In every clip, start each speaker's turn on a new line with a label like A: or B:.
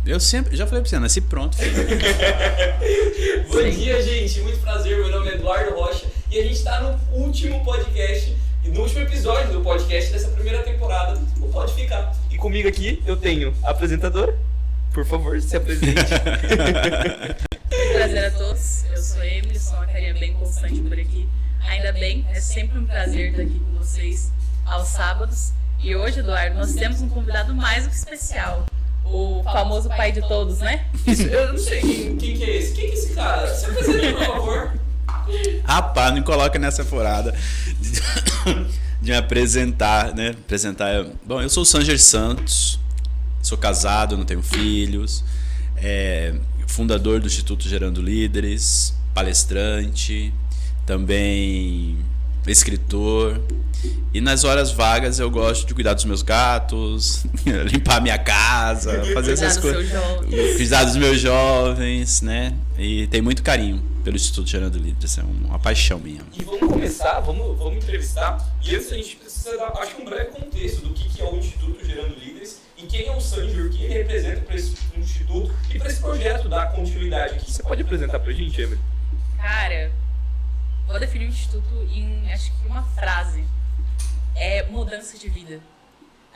A: Eu sempre, já falei pra você, nasci pronto, filho.
B: Bom dia, gente. Muito prazer. Meu nome é Eduardo Rocha e a gente tá no último podcast, no último episódio do podcast dessa primeira temporada do Pode Ficar. E comigo aqui eu tenho a apresentadora. Por favor, se apresente.
C: Prazer a todos. Eu sou Emily, sou uma carinha bem constante por aqui. Ainda bem, é sempre um prazer estar aqui com vocês aos sábados. E hoje, Eduardo, nós temos um convidado mais do que especial. O famoso pai de todos, né?
B: Isso, eu não sei quem que é esse. Quem que é esse cara? Se apresenta, por favor.
A: Rapaz, não coloca nessa furada de me apresentar, né? Bom, eu sou o Sanger Santos, sou casado, não tenho filhos, fundador do Instituto Gerando Líderes, palestrante, também escritor. E nas horas vagas eu gosto de cuidar dos meus gatos, limpar a minha casa, fazer essas coisas. Cuidar dos meus jovens, né? E tem muito carinho pelo Instituto Gerando Líderes, é uma paixão minha.
B: E vamos começar, vamos entrevistar. E antes a gente precisa dar, acho que um breve contexto do que é o Instituto Gerando Líderes e quem é o Sanger, o que ele representa para esse instituto e para esse projeto da continuidade. O que você pode apresentar para a gente, Emily?
C: Cara, vou definir o Instituto em, acho que uma frase. É mudança de vida.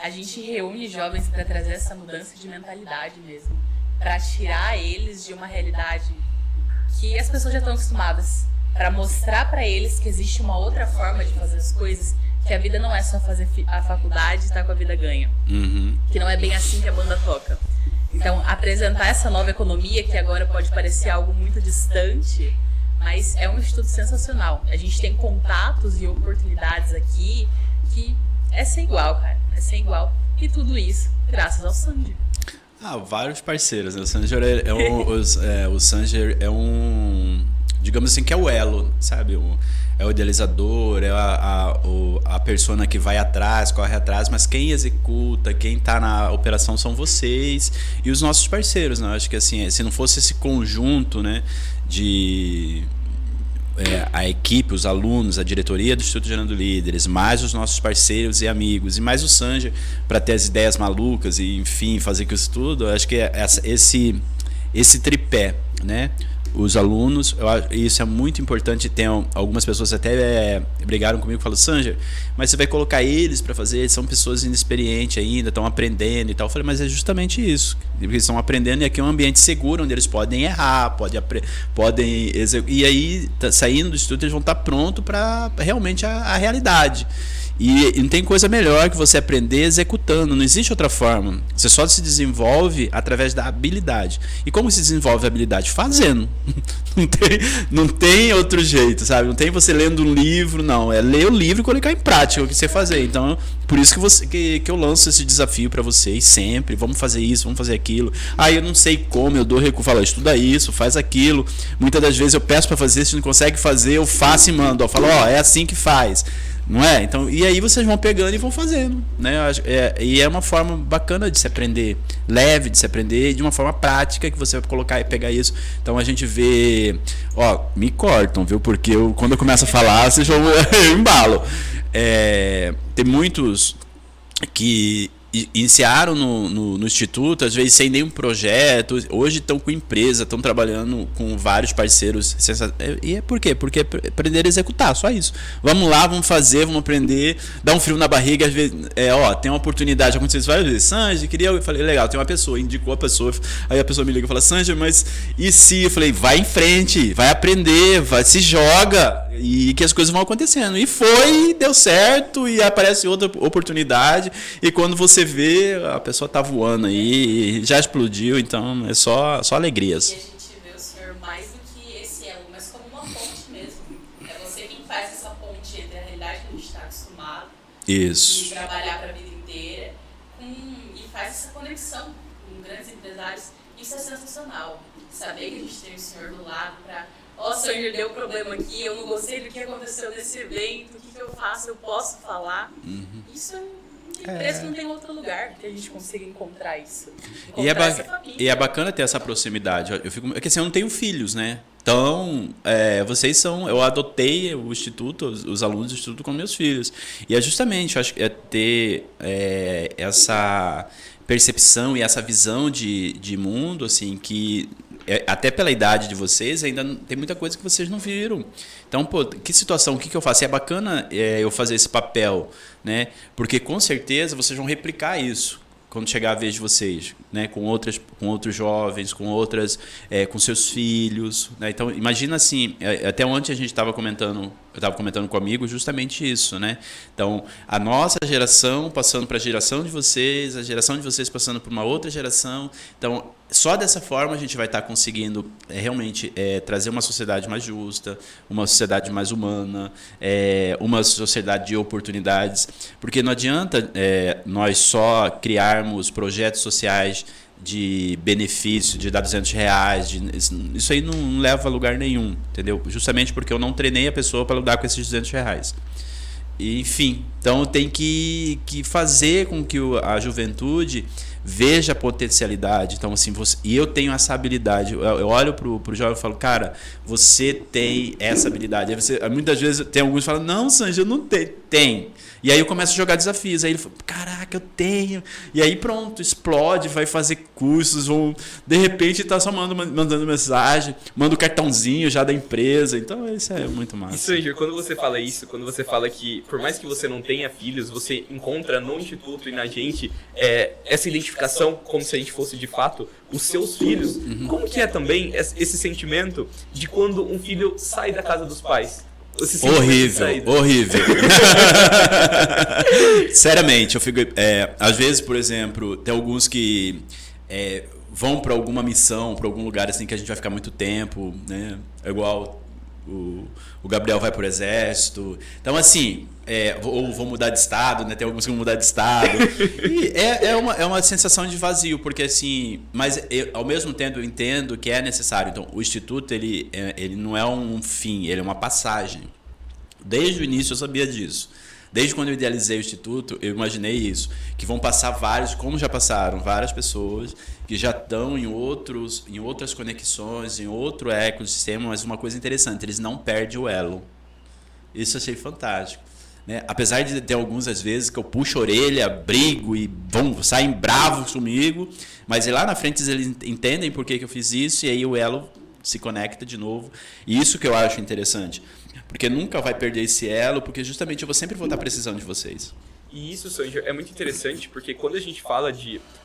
C: A gente reúne jovens para trazer essa mudança de mentalidade mesmo. Para tirar eles de uma realidade que as pessoas já estão acostumadas. Para mostrar para eles que existe uma outra forma de fazer as coisas. Que a vida não é só fazer a faculdade e estar com a vida ganha.
A: Uhum.
C: Que não é bem assim que a banda toca. Então, apresentar essa nova economia, que agora pode parecer algo muito distante, mas é um instituto sensacional. A gente tem contatos e oportunidades aqui que é sem igual, cara. É sem igual. E tudo isso graças ao Sanger.
A: Vários parceiros, né? O Sanger o Sanger é um, digamos assim, que é o elo, sabe? É o idealizador, é a persona que vai atrás, corre atrás, mas quem executa, quem está na operação são vocês e os nossos parceiros, né? Eu acho que assim, se não fosse esse conjunto, né, de a equipe, os alunos, a diretoria do Instituto Gerando Líderes, mais os nossos parceiros e amigos, e mais o Sanger para ter as ideias malucas e, enfim, fazer isso tudo, eu acho que esse tripé, né? Os alunos, isso é muito importante. Tem algumas pessoas até brigaram comigo e falaram: Sanger, mas você vai colocar eles para fazer? Eles são pessoas inexperientes ainda, estão aprendendo e tal. Eu falei: mas é justamente isso, eles estão aprendendo e aqui é um ambiente seguro onde eles podem errar, podem e aí, saindo do instituto, eles vão estar prontos para realmente a realidade. E não tem coisa melhor que você aprender executando, não existe outra forma. Você só se desenvolve através da habilidade. E como se desenvolve a habilidade? Fazendo. Não tem outro jeito, sabe? Não tem você lendo um livro, não. É ler o livro e colocar em prática o que você fazer. Então, por isso que eu lanço esse desafio para vocês sempre. Vamos fazer isso, vamos fazer aquilo. Eu não sei como, eu dou recurso, falo: estuda isso, faz aquilo. Muitas das vezes eu peço para fazer, se não consegue fazer, eu faço e mando. Eu falo: é assim que faz. Não é? Então, e aí vocês vão pegando e vão fazendo, né? E é uma forma bacana de se aprender, leve de se aprender, de uma forma prática que você vai colocar e pegar isso. Então a gente vê, me cortam, viu? Porque quando eu começo a falar, vocês vão eu embalo. Tem muitos que iniciaram no instituto, às vezes sem nenhum projeto, hoje estão com empresa, estão trabalhando com vários parceiros. E é por quê? Porque aprender a executar, só isso. Vamos lá, vamos fazer, vamos aprender, dá um frio na barriga, às vezes, tem uma oportunidade, aconteceu várias vezes. Sanger, eu falei: legal, tem uma pessoa, indicou a pessoa, aí a pessoa me liga e fala: Sanger, mas e se? Eu falei: vai em frente, vai aprender, se joga, e que as coisas vão acontecendo. E foi, deu certo, e aparece outra oportunidade, e quando você vê, a pessoa tá voando aí, já explodiu, então é só alegrias.
C: E a gente vê o senhor mais do que esse elo, mas como uma ponte mesmo. É você quem faz essa ponte entre a realidade que a gente está acostumado
A: Isso.
C: e trabalhar para a vida inteira e faz essa conexão com grandes empresários. Isso é sensacional. Saber que a gente tem o senhor do lado para... Sanger, deu problema aqui, eu não gostei do que aconteceu nesse evento, o que eu faço, eu posso falar. Uhum. Isso parece que não tem outro lugar que a gente consiga encontrar isso.
A: E é bacana ter essa proximidade. Porque assim, eu não tenho filhos, né? Então, vocês são... Eu adotei o Instituto, os alunos do Instituto como meus filhos. E é justamente, eu acho que ter essa percepção e essa visão de mundo, assim, que até pela idade de vocês, ainda tem muita coisa que vocês não viram. Então, pô, que situação, o que eu faço? É bacana eu fazer esse papel, né? Porque com certeza vocês vão replicar isso quando chegar a vez de vocês, né? Com outros jovens, com seus filhos, né? Então, imagina assim, até ontem a gente estava comentando, eu estava comentando com um amigo justamente isso, né? Então, a nossa geração passando para a geração de vocês, a geração de vocês passando para uma outra geração. Então, só dessa forma a gente vai estar conseguindo realmente trazer uma sociedade mais justa, uma sociedade mais humana, uma sociedade de oportunidades, porque não adianta nós só criarmos projetos sociais de benefício, de dar R$200, isso aí não leva a lugar nenhum, entendeu? Justamente porque eu não treinei a pessoa para lidar com esses R$200. E, enfim, então tem que fazer com que a juventude veja a potencialidade. Então, assim, e eu tenho essa habilidade. Eu olho pro jovem e falo, cara, você tem essa habilidade. Aí muitas vezes tem alguns que falam, não, Sanji, eu não tenho. Tem. E aí eu começo a jogar desafios. Aí ele fala, caraca, eu tenho. E aí pronto, explode, vai fazer cursos, de repente tá só mandando mensagem, manda o cartãozinho já da empresa. Então isso é muito massa.
B: E Sanji, quando você fala isso, quando você fala que por mais que você não tenha filhos, você encontra no Instituto e na gente essa identificação como se a gente fosse de fato os seus filhos. Uhum. Como que é também esse sentimento de quando um filho sai da casa dos pais? Horrível.
A: Seriamente, eu fico. Às vezes, por exemplo, tem alguns que vão para alguma missão, para algum lugar assim que a gente vai ficar muito tempo, né? É igual o Gabriel vai pro exército. Então, assim, ou vou mudar de estado, né? Tem alguns que vão mudar de estado. E é uma sensação de vazio, porque assim, mas ao mesmo tempo eu entendo que é necessário. Então, o Instituto, ele não é um fim, ele é uma passagem. Desde o início eu sabia disso. Desde quando eu idealizei o Instituto, eu imaginei isso, que vão passar como já passaram, várias pessoas que já estão em outras conexões, em outro ecossistema, mas uma coisa interessante, eles não perdem o elo. Isso eu achei fantástico. Né? Apesar de ter alguns, às vezes, que eu puxo a orelha, brigo e saem bravos comigo, mas lá na frente eles entendem por que eu fiz isso e aí o elo se conecta de novo. E isso que eu acho interessante. Porque nunca vai perder esse elo, porque justamente eu sempre vou estar precisando de vocês.
B: E isso, Sanji, é muito interessante, porque quando a gente fala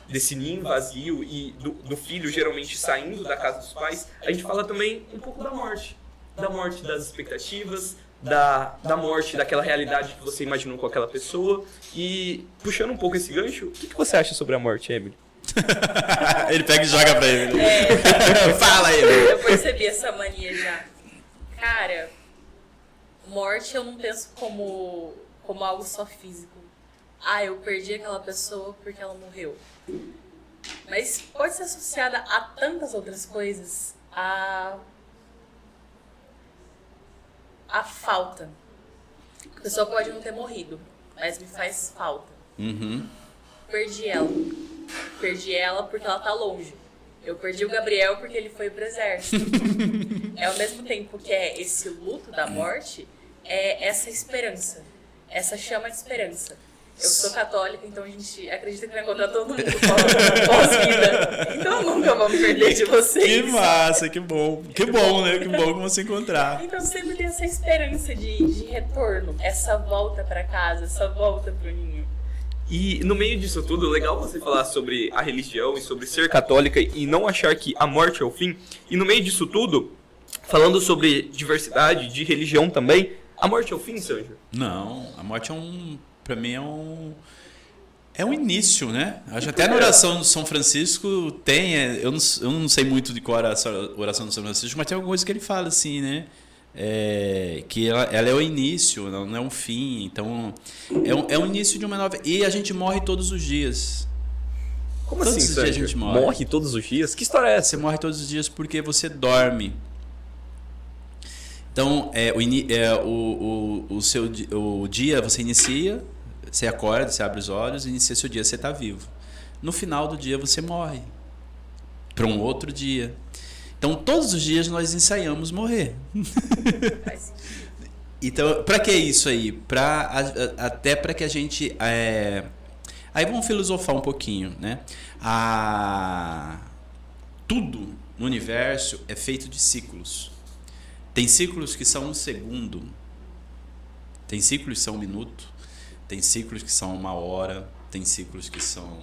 B: desse ninho vazio e do filho geralmente saindo da casa dos pais, a gente fala também um pouco da morte. Da morte das expectativas, da morte daquela realidade que você imaginou com aquela pessoa. E puxando um pouco esse gancho, o que você acha sobre a morte, Emily?
A: Ele pega e joga pra ele. Fala aí.
C: Eu percebi essa mania já. Cara, morte eu não penso como algo só físico. Eu perdi aquela pessoa porque ela morreu. Mas pode ser associada a tantas outras coisas. A falta. A pessoa pode não ter morrido, mas me faz falta.
A: Uhum.
C: Perdi ela. Perdi ela porque ela tá longe. Eu perdi o Gabriel porque ele foi pro exército. Ao mesmo tempo que é esse luto da morte, é essa esperança. Essa chama de esperança. Eu sou católica, então a gente acredita que vai encontrar todo mundo pós-vida. Então nunca vamos perder de vocês.
A: Que massa, que bom. Que bom, né? Que bom que vamos se encontrar.
C: Então sempre tem essa esperança de retorno. Essa volta pra casa, essa volta pro ninho.
B: E no meio disso tudo, legal você falar sobre a religião e sobre ser católica e não achar que a morte é o fim. E no meio disso tudo, falando sobre diversidade, de religião também, a morte é o fim, Sérgio?
A: Não, a morte pra mim é um início, né? Acho até na oração do São Francisco tem, eu não sei muito de qual era a oração do São Francisco, mas tem alguma coisa que ele fala assim, né? Que ela é o início, não é um fim. Então é um início de uma nova. E a gente morre todos os dias.
B: Como todos assim, Sérgio? A gente morre todos os dias? Que história é essa?
A: Você morre todos os dias porque você dorme. Então o dia você inicia, você acorda, você abre os olhos, inicia seu dia, você está vivo. No final do dia você morre para um outro dia. Então, todos os dias nós ensaiamos morrer. Então, para que isso aí? Até para que a gente Aí vamos filosofar um pouquinho, né? Tudo no universo é feito de ciclos. Tem ciclos que são um segundo, tem ciclos que são um minuto, tem ciclos que são uma hora, tem ciclos que são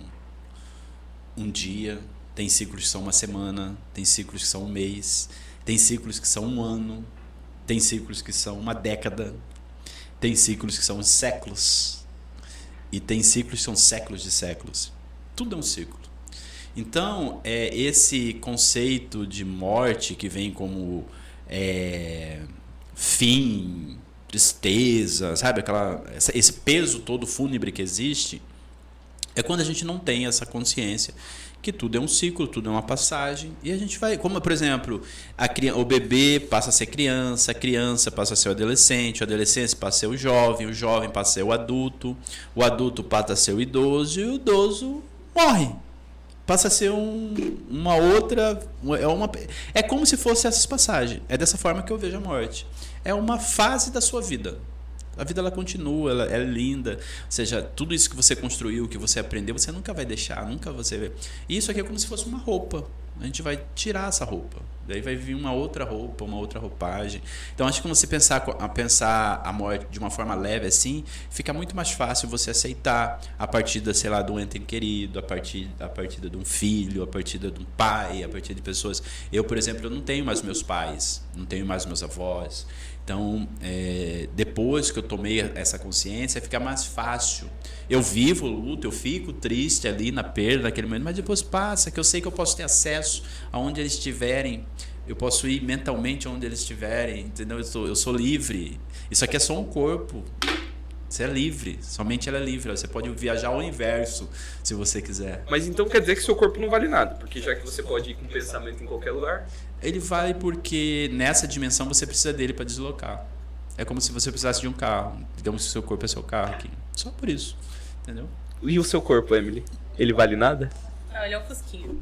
A: um dia, tem ciclos que são uma semana, tem ciclos que são um mês, tem ciclos que são um ano, tem ciclos que são uma década, tem ciclos que são séculos e tem ciclos que são séculos de séculos. Tudo é um ciclo. Então, esse conceito de morte que vem como fim, tristeza, sabe? Esse peso todo fúnebre que existe, é quando a gente não tem essa consciência que tudo é um ciclo, tudo é uma passagem, e a gente vai, como por exemplo, o bebê passa a ser criança, a criança passa a ser o adolescente passa a ser o jovem passa a ser o adulto passa a ser o idoso, e o idoso morre. Passa a ser uma outra... É como se fosse essas passagens. É dessa forma que eu vejo a morte. É uma fase da sua vida. A vida ela continua, ela é linda. Ou seja, tudo isso que você construiu, que você aprendeu, você nunca vai deixar, nunca você... E isso aqui é como se fosse uma roupa. A gente vai tirar essa roupa. Daí vai vir uma outra roupa, uma outra roupagem. Então, acho que quando você pensar a morte de uma forma leve assim, fica muito mais fácil você aceitar a partida, sei lá, de um ente querido, a partida de um filho, a partida de um pai, a partida de pessoas. Eu, por exemplo, eu não tenho mais meus pais, não tenho mais meus avós. Então, depois que eu tomei essa consciência, fica mais fácil. Eu vivo o luto, eu fico triste ali na perda, naquele momento, mas depois passa, que eu sei que eu posso ter acesso aonde eles estiverem, eu posso ir mentalmente aonde eles estiverem, entendeu? Eu sou livre. Isso aqui é só um corpo. Você é livre, somente ela é livre. Você pode viajar ao universo, se você quiser.
B: Mas então quer dizer que seu corpo não vale nada, porque já que você pode ir com pensamento em qualquer lugar...
A: Ele vale porque nessa dimensão você precisa dele para deslocar. É como se você precisasse de um carro. Digamos que o seu corpo é seu carro aqui. Só por isso, entendeu?
B: E o seu corpo, Emily? Ele vale nada?
C: Não, ele é um fusquinho.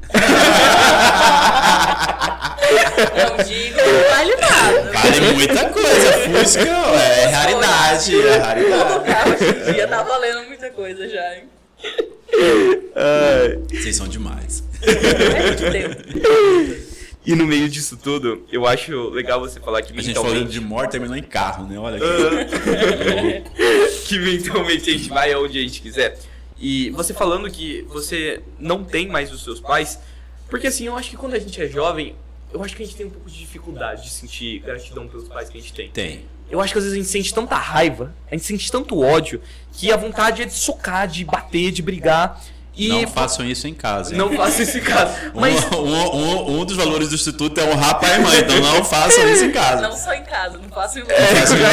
C: Não digo, não vale nada.
A: Vale muita coisa. Fusca é raridade. É raridade.
C: Todo carro hoje em dia tá valendo muita coisa já, hein?
A: Vocês são demais.
C: É muito tempo.
B: E no meio disso tudo, eu acho legal você falar que
A: mentalmente... A gente falando de morte terminou em carro, né? Olha
B: que mentalmente a gente vai aonde a gente quiser. E você falando que você não tem mais os seus pais, porque assim, eu acho que quando a gente é jovem, eu acho que a gente tem um pouco de dificuldade de sentir gratidão pelos pais que a gente tem.
A: Tem.
B: Eu acho que às vezes a gente sente tanta raiva, a gente sente tanto ódio, que a vontade é de socar, de bater, de brigar. E
A: não façam isso em casa. Hein?
B: Não façam isso em casa. Mas...
A: Um dos valores do Instituto é honrar pai e mãe, então não façam isso em casa.
C: Não só em casa, não façam em
A: lugar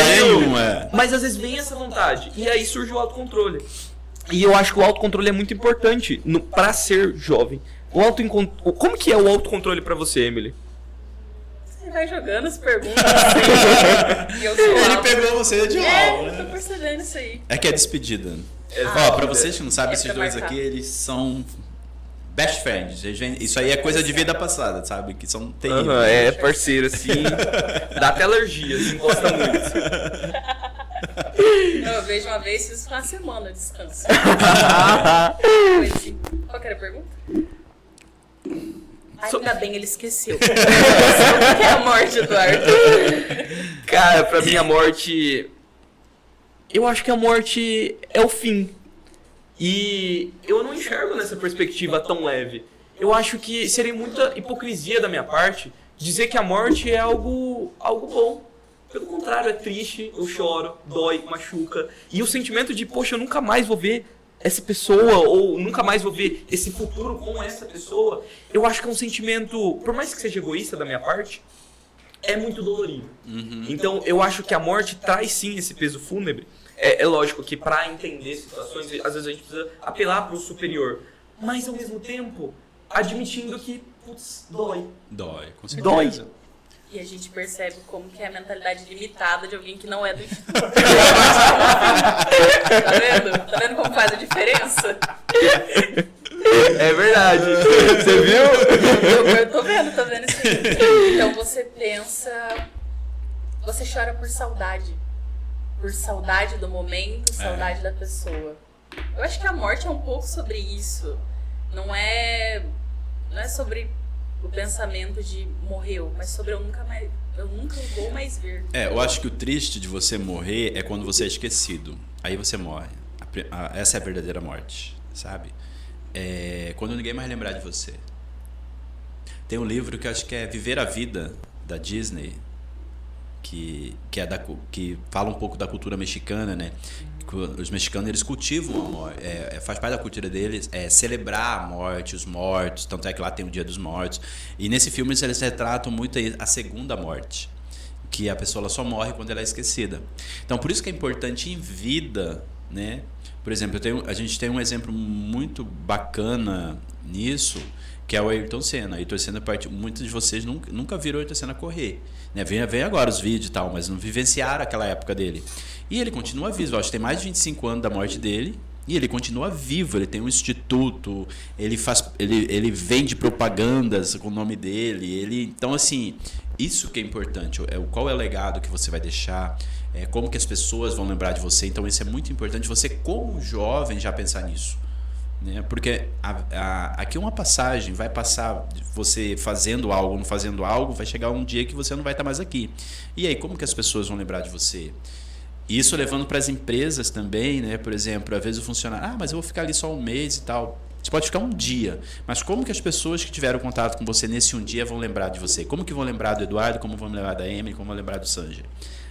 A: nenhum.
B: Mas às vezes vem essa vontade, e aí surge o autocontrole. E eu acho que o autocontrole é muito importante pra ser jovem. Como que é o autocontrole pra você, Emily?
C: Você vai jogando as perguntas assim, e eu sou
A: Ele pegou você de mal,
C: né? Eu tô percebendo isso aí.
A: É que é despedida. Pra vocês que não sabem, esses dois aqui, eles são best friends. Isso aí é coisa de vida passada, sabe? Que são terríveis.
B: É parceiro, assim. Dá até alergia, assim, gosta muito.
C: Eu vejo uma vez, fiz uma semana de descanso. Qual que era a pergunta? Ainda bem, ele esqueceu. O que é a morte, Eduardo?
B: Cara, pra mim a morte... Eu acho que a morte é o fim. E eu não enxergo nessa perspectiva tão leve. Eu acho que seria muita hipocrisia da minha parte dizer que a morte é algo bom. Pelo contrário, é triste, eu choro, dói, machuca. E o sentimento de, poxa, eu nunca mais vou ver essa pessoa, ou nunca mais vou ver esse futuro com essa pessoa, eu acho que é um sentimento, por mais que seja egoísta da minha parte, é muito dolorido. Então, eu acho que a morte traz sim esse peso fúnebre. É lógico que para entender situações, às vezes a gente precisa apelar para o superior. Mas, ao mesmo tempo, admitindo que, putz, dói.
A: Dói, com certeza.
B: Dói.
C: E a gente percebe como que é a mentalidade limitada de alguém que não é do Instituto. Tá vendo? Tá vendo como faz a diferença?
B: É verdade. Você viu?
C: Eu tô vendo isso aí. Então você pensa... Você chora por saudade. Por saudade do momento, saudade da pessoa. Eu acho que a morte é um pouco sobre isso. Não é sobre o pensamento de morreu, mas sobre eu nunca vou mais ver.
A: Eu acho que o triste de você morrer é quando você é esquecido. Aí você morre. Essa é a verdadeira morte, sabe? Quando ninguém mais lembrar de você. Tem um livro que eu acho que é Viver a Vida, da Disney, que fala um pouco da cultura mexicana, né? Os mexicanos, eles cultivam a morte, faz parte da cultura deles celebrar a morte, os mortos, tanto é que lá tem o Dia dos Mortos. E nesse filme eles retratam muito a segunda morte, que a pessoa ela só morre quando ela é esquecida. Então, por isso que é importante em vida, né? Por exemplo, a gente tem um exemplo muito bacana nisso, que é o Ayrton Senna. Ayrton Senna, muitos de vocês nunca viram o Ayrton Senna correr, né? Vem agora os vídeos e tal, mas não vivenciaram aquela época dele. E ele continua vivo, acho que tem mais de 25 anos da morte dele, e ele continua vivo. Ele tem um instituto, ele vende propagandas com o nome dele. Então, assim, isso que é importante. Qual é o legado que você vai deixar, como que as pessoas vão lembrar de você. Então, isso é muito importante, você como jovem já pensar nisso. Porque aqui uma passagem, vai passar você fazendo algo, não fazendo algo, vai chegar um dia que você não vai estar mais aqui. E aí, como que as pessoas vão lembrar de você? Isso levando para as empresas também, né? Por exemplo, às vezes o funcionário, mas eu vou ficar ali só um mês e tal. Você pode ficar um dia, mas como que as pessoas que tiveram contato com você nesse um dia vão lembrar de você? Como que vão lembrar do Eduardo, como vão lembrar da Emily, como vão lembrar do Sanger?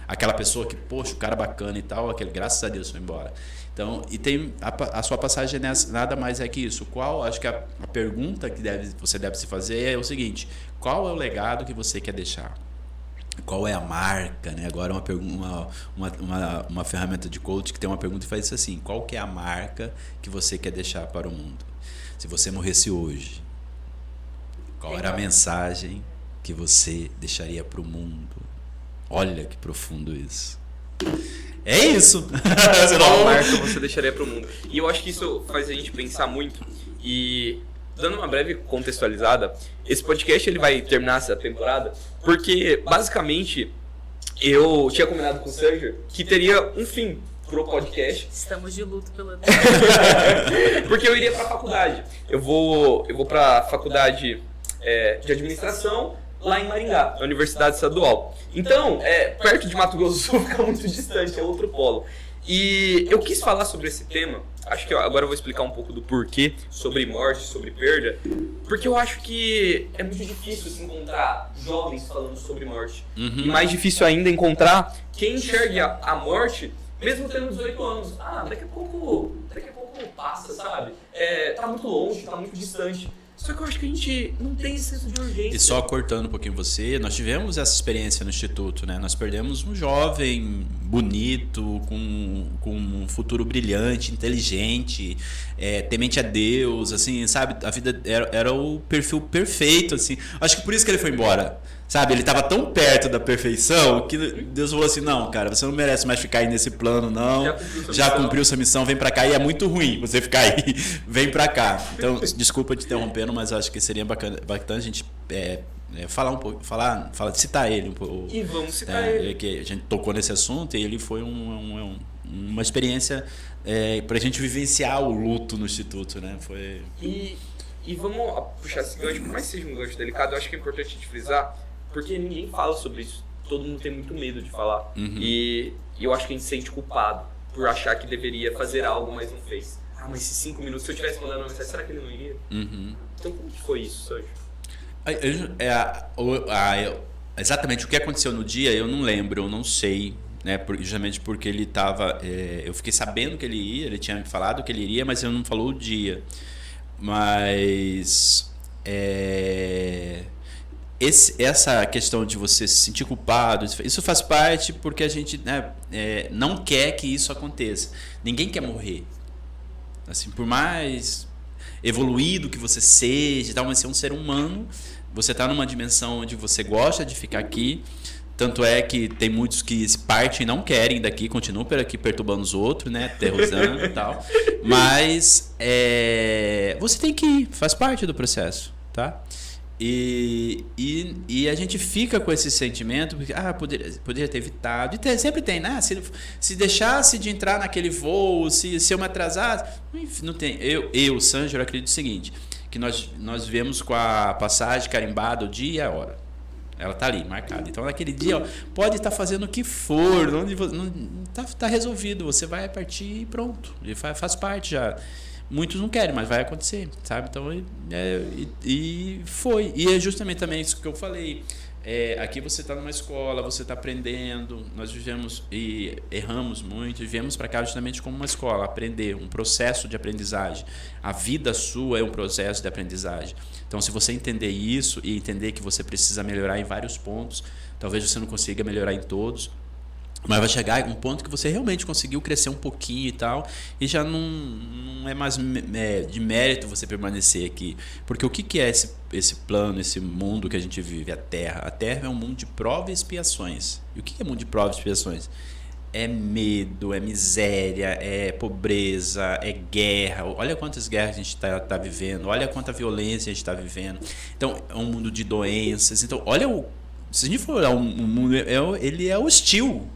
A: Aquela pessoa que, poxa, o cara bacana e tal, aquele, graças a Deus, foi embora. Então, e tem a sua passagem nada mais é que isso. Acho que a pergunta que você deve se fazer é o seguinte: qual é o legado que você quer deixar? Qual é a marca, né? Agora uma ferramenta de coach que tem uma pergunta e faz isso assim: qual que é a marca que você quer deixar para o mundo? Se você morresse hoje, qual era a mensagem que você deixaria para o mundo? Olha que profundo isso. É isso.
B: Qual marca você deixaria para o mundo? E eu acho que isso faz a gente pensar muito. E dando uma breve contextualizada, esse podcast ele vai terminar essa temporada porque, basicamente, eu tinha combinado com o Sanger que teria um fim pro podcast.
C: Estamos de luto pela
B: porque eu iria para a faculdade. Eu vou para a faculdade de administração lá em Maringá, na Universidade Estadual. Então, perto de Mato Grosso do Sul, fica muito distante, é outro polo. E eu quis falar sobre esse tema, acho que agora eu vou explicar um pouco do porquê, sobre morte, sobre perda, porque eu acho que é muito difícil se encontrar jovens falando sobre morte. E mais difícil ainda encontrar quem enxergue a morte, mesmo tendo 18 anos. Daqui a pouco passa, sabe? Tá muito longe, tá muito distante. Só que eu acho que a gente não tem esse senso de urgência.
A: E só cortando um pouquinho você, nós tivemos essa experiência no Instituto, né? Nós perdemos um jovem bonito, com um futuro brilhante, inteligente, temente a Deus, assim, sabe? A vida era o perfil perfeito, assim. Acho que por isso que ele foi embora. Sabe, ele estava tão perto da perfeição que Deus falou assim: não, cara, você não merece mais ficar aí nesse plano, não. Já cumpriu sua missão, vem pra cá. E é muito ruim você ficar aí, vem pra cá. Então, desculpa te interrompendo, mas acho que seria bacana a gente falar um pouco, citar ele um pouco.
B: E vamos citar ele.
A: Que a gente tocou nesse assunto e ele foi uma experiência pra gente vivenciar o luto no Instituto, né? Foi...
B: E vamos puxar esse gancho, por mais que seja um gancho delicado, eu acho que é importante a gente frisar, porque ninguém fala sobre isso. Todo mundo tem muito medo de falar. E eu acho que a gente se sente culpado por achar que deveria fazer algo, mas não fez. Mas esses 5 minutos, se eu tivesse mandado uma mensagem, será que ele não iria? Então como que foi isso, Sérgio?
A: Exatamente o que aconteceu no dia, eu não lembro, eu não sei. Né, justamente porque ele estava... eu fiquei sabendo que ele ia, ele tinha me falado que ele iria, mas ele não falou o dia. Mas... essa questão de você se sentir culpado, isso faz parte porque a gente, né, não quer que isso aconteça. Ninguém quer morrer. Assim, por mais evoluído que você seja, tal, mas você é um ser humano, você está numa dimensão onde você gosta de ficar aqui. Tanto é que tem muitos que se partem e não querem daqui, continuam por aqui perturbando os outros, né, aterrorizando e tal. Mas você tem que ir, faz parte do processo, tá? E a gente fica com esse sentimento, porque poderia ter evitado. Sempre tem, né? Se deixasse de entrar naquele voo, se eu me atrasasse. Não tem. Eu Sângelo, acredito o seguinte: que nós vemos com a passagem carimbada o dia e a hora. Ela está ali, marcada. Então, naquele dia, pode estar fazendo o que for, não tá resolvido. Você vai partir e pronto. E faz parte já. Muitos não querem, mas vai acontecer, sabe? Então, e foi. E é justamente também isso que eu falei. Aqui você está numa escola, você está aprendendo. Nós vivemos e erramos muito e viemos para cá justamente como uma escola, aprender, um processo de aprendizagem. A vida sua é um processo de aprendizagem. Então, se você entender isso e entender que você precisa melhorar em vários pontos, talvez você não consiga melhorar em todos, mas vai chegar um ponto que você realmente conseguiu crescer um pouquinho e tal, e já não é mais de mérito você permanecer aqui. Porque o que é esse plano, esse mundo que a gente vive, a Terra? A Terra é um mundo de provas e expiações. E o que é mundo de provas e expiações? É medo, é miséria, é pobreza, é guerra. Olha quantas guerras a gente tá vivendo, olha quanta violência a gente está vivendo. Então, é um mundo de doenças. Então, olha, se a gente for olhar um mundo, ele é hostil,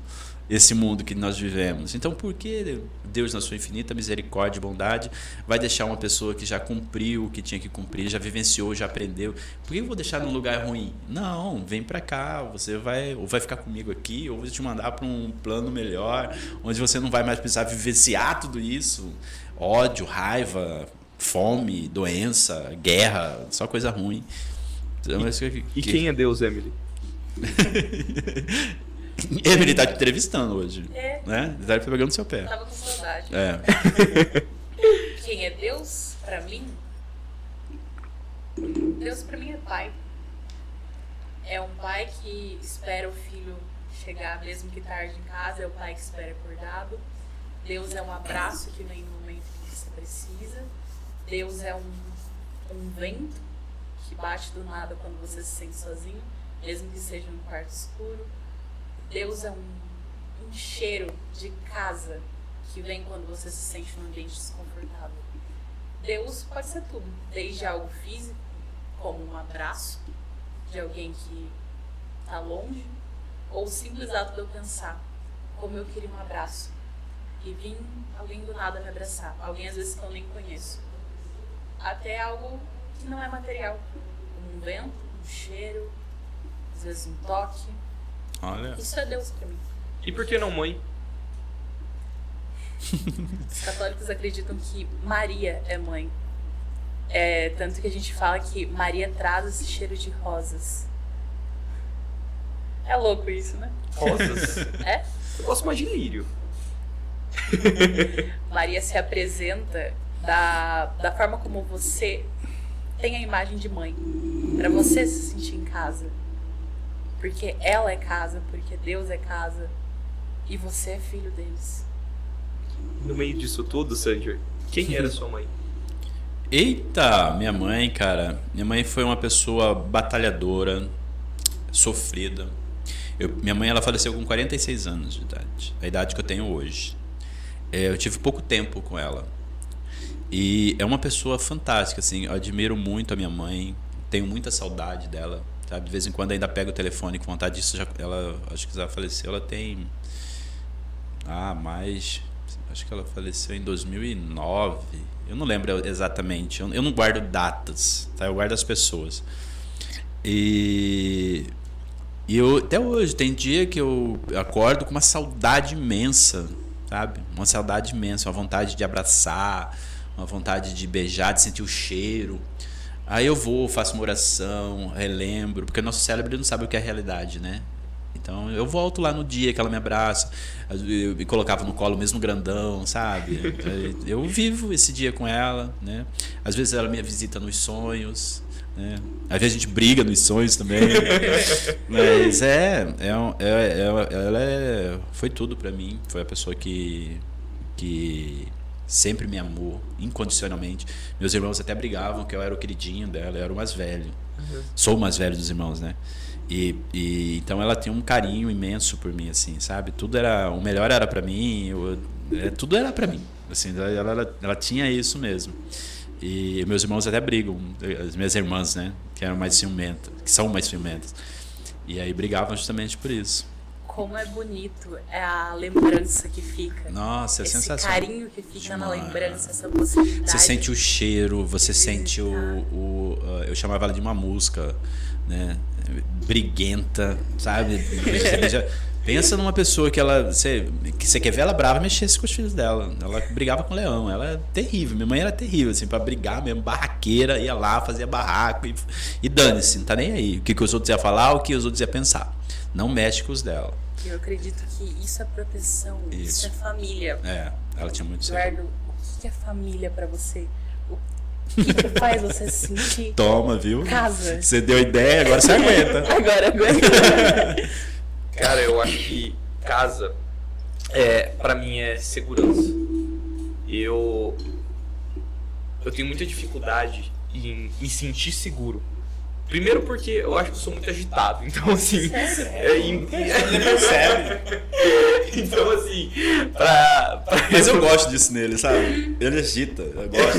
A: esse mundo que nós vivemos. Então, por que Deus, na sua infinita misericórdia e bondade, vai deixar uma pessoa que já cumpriu o que tinha que cumprir, já vivenciou, já aprendeu? Por que eu vou deixar num lugar ruim? Não, vem pra cá, você vai ficar comigo aqui, ou vou te mandar para um plano melhor, onde você não vai mais precisar vivenciar tudo isso. Ódio, raiva, fome, doença, guerra, só coisa ruim. Então,
B: e quem é Deus, Emily?
A: Emily tá te entrevistando hoje.
C: Né?
A: Ele tá pegando seu pé.
C: Tava com saudade. Quem é Deus pra mim? Deus pra mim é pai. É um pai que espera o filho chegar, mesmo que tarde em casa. É o pai que espera acordado. Deus é um abraço que vem no momento que você precisa. Deus é um vento que bate do nada quando você se sente sozinho, mesmo que seja num quarto escuro. Deus é um cheiro de casa que vem quando você se sente num ambiente desconfortável. Deus pode ser tudo, desde algo físico, como um abraço de alguém que está longe, ou o simples ato de eu pensar como eu queria um abraço e vir alguém do nada me abraçar, alguém às vezes que eu nem conheço, até algo que não é material, como um vento, um cheiro, às vezes um toque.
A: Olha.
C: Isso é Deus pra mim.
B: E por que não mãe?
C: Os católicos acreditam que Maria é mãe. Tanto que a gente fala que Maria traz esse cheiro de rosas. É louco isso, né?
B: Rosas? Eu gosto mais de lírio.
C: Maria se apresenta da forma como você tem a imagem de mãe. Pra você se sentir em casa. Porque ela é casa, porque Deus é casa e você é filho deles.
B: No meio disso tudo, Sandra, quem era sua mãe?
A: Eita, minha mãe, cara. Minha mãe foi uma pessoa batalhadora, sofrida. Minha mãe, ela faleceu com 46 anos de idade, a idade que eu tenho hoje. Eu tive pouco tempo com ela. E é uma pessoa fantástica, assim. Eu admiro muito a minha mãe, tenho muita saudade dela. Sabe? De vez em quando ainda pego o telefone com vontade disso. Acho que já faleceu. Ela tem. Acho que ela faleceu em 2009. Eu não lembro exatamente. Eu não guardo datas. Tá? Eu guardo as pessoas. E eu, até hoje, tem dia que eu acordo com uma saudade imensa. Sabe? Uma saudade imensa. Uma vontade de abraçar. Uma vontade de beijar, de sentir o cheiro. Aí eu faço uma oração, relembro, porque o nosso cérebro não sabe o que é realidade, né? Então eu volto lá no dia que ela me abraça, eu me colocava no colo mesmo grandão, sabe? Eu vivo esse dia com ela, né? Às vezes ela me visita nos sonhos, né? Às vezes a gente briga nos sonhos também. Mas ela foi tudo pra mim, foi a pessoa que sempre me amou incondicionalmente. Meus irmãos até brigavam que eu era o queridinho dela, eu era o mais velho. Sou o mais velho dos irmãos, né? E então ela tinha um carinho imenso por mim, assim, sabe? O melhor era pra mim, tudo era pra mim. Assim, ela tinha isso mesmo. E meus irmãos até brigam, as minhas irmãs, né? Que eram mais ciumentas, que são mais ciumentas. E aí brigavam justamente por isso.
C: Como é bonito, é a lembrança que fica.
A: Nossa, é
C: esse
A: sensacional.
C: carinho que fica na lembrança, essa possibilidade.
A: Você sente o cheiro, você sente eu chamava ela de uma música, né? Briguenta, sabe? Pensa numa pessoa que você quer ver ela brava, mexesse com os filhos dela. Ela brigava com o leão, ela é terrível. Minha mãe era terrível, assim, pra brigar mesmo, barraqueira, ia lá, fazia barraco e dane-se, não tá nem aí. O que os outros iam falar, o que os outros iam pensar. Não mexe com os dela.
C: Eu acredito que isso é proteção, isso é família.
A: Ela tinha muito
C: Eduardo, o que é família pra você? O que faz você sentir?
A: Toma, viu?
C: Casa.
A: Você deu ideia, agora você aguenta.
C: Agora aguenta.
B: Cara, eu acho que casa, pra mim, é segurança. Eu tenho muita dificuldade em me sentir seguro. Primeiro porque eu acho que eu sou muito agitado, então assim...
A: Ele percebe.
B: Então assim,
A: Mas eu gosto disso nele, sabe? Ele agita, eu gosto.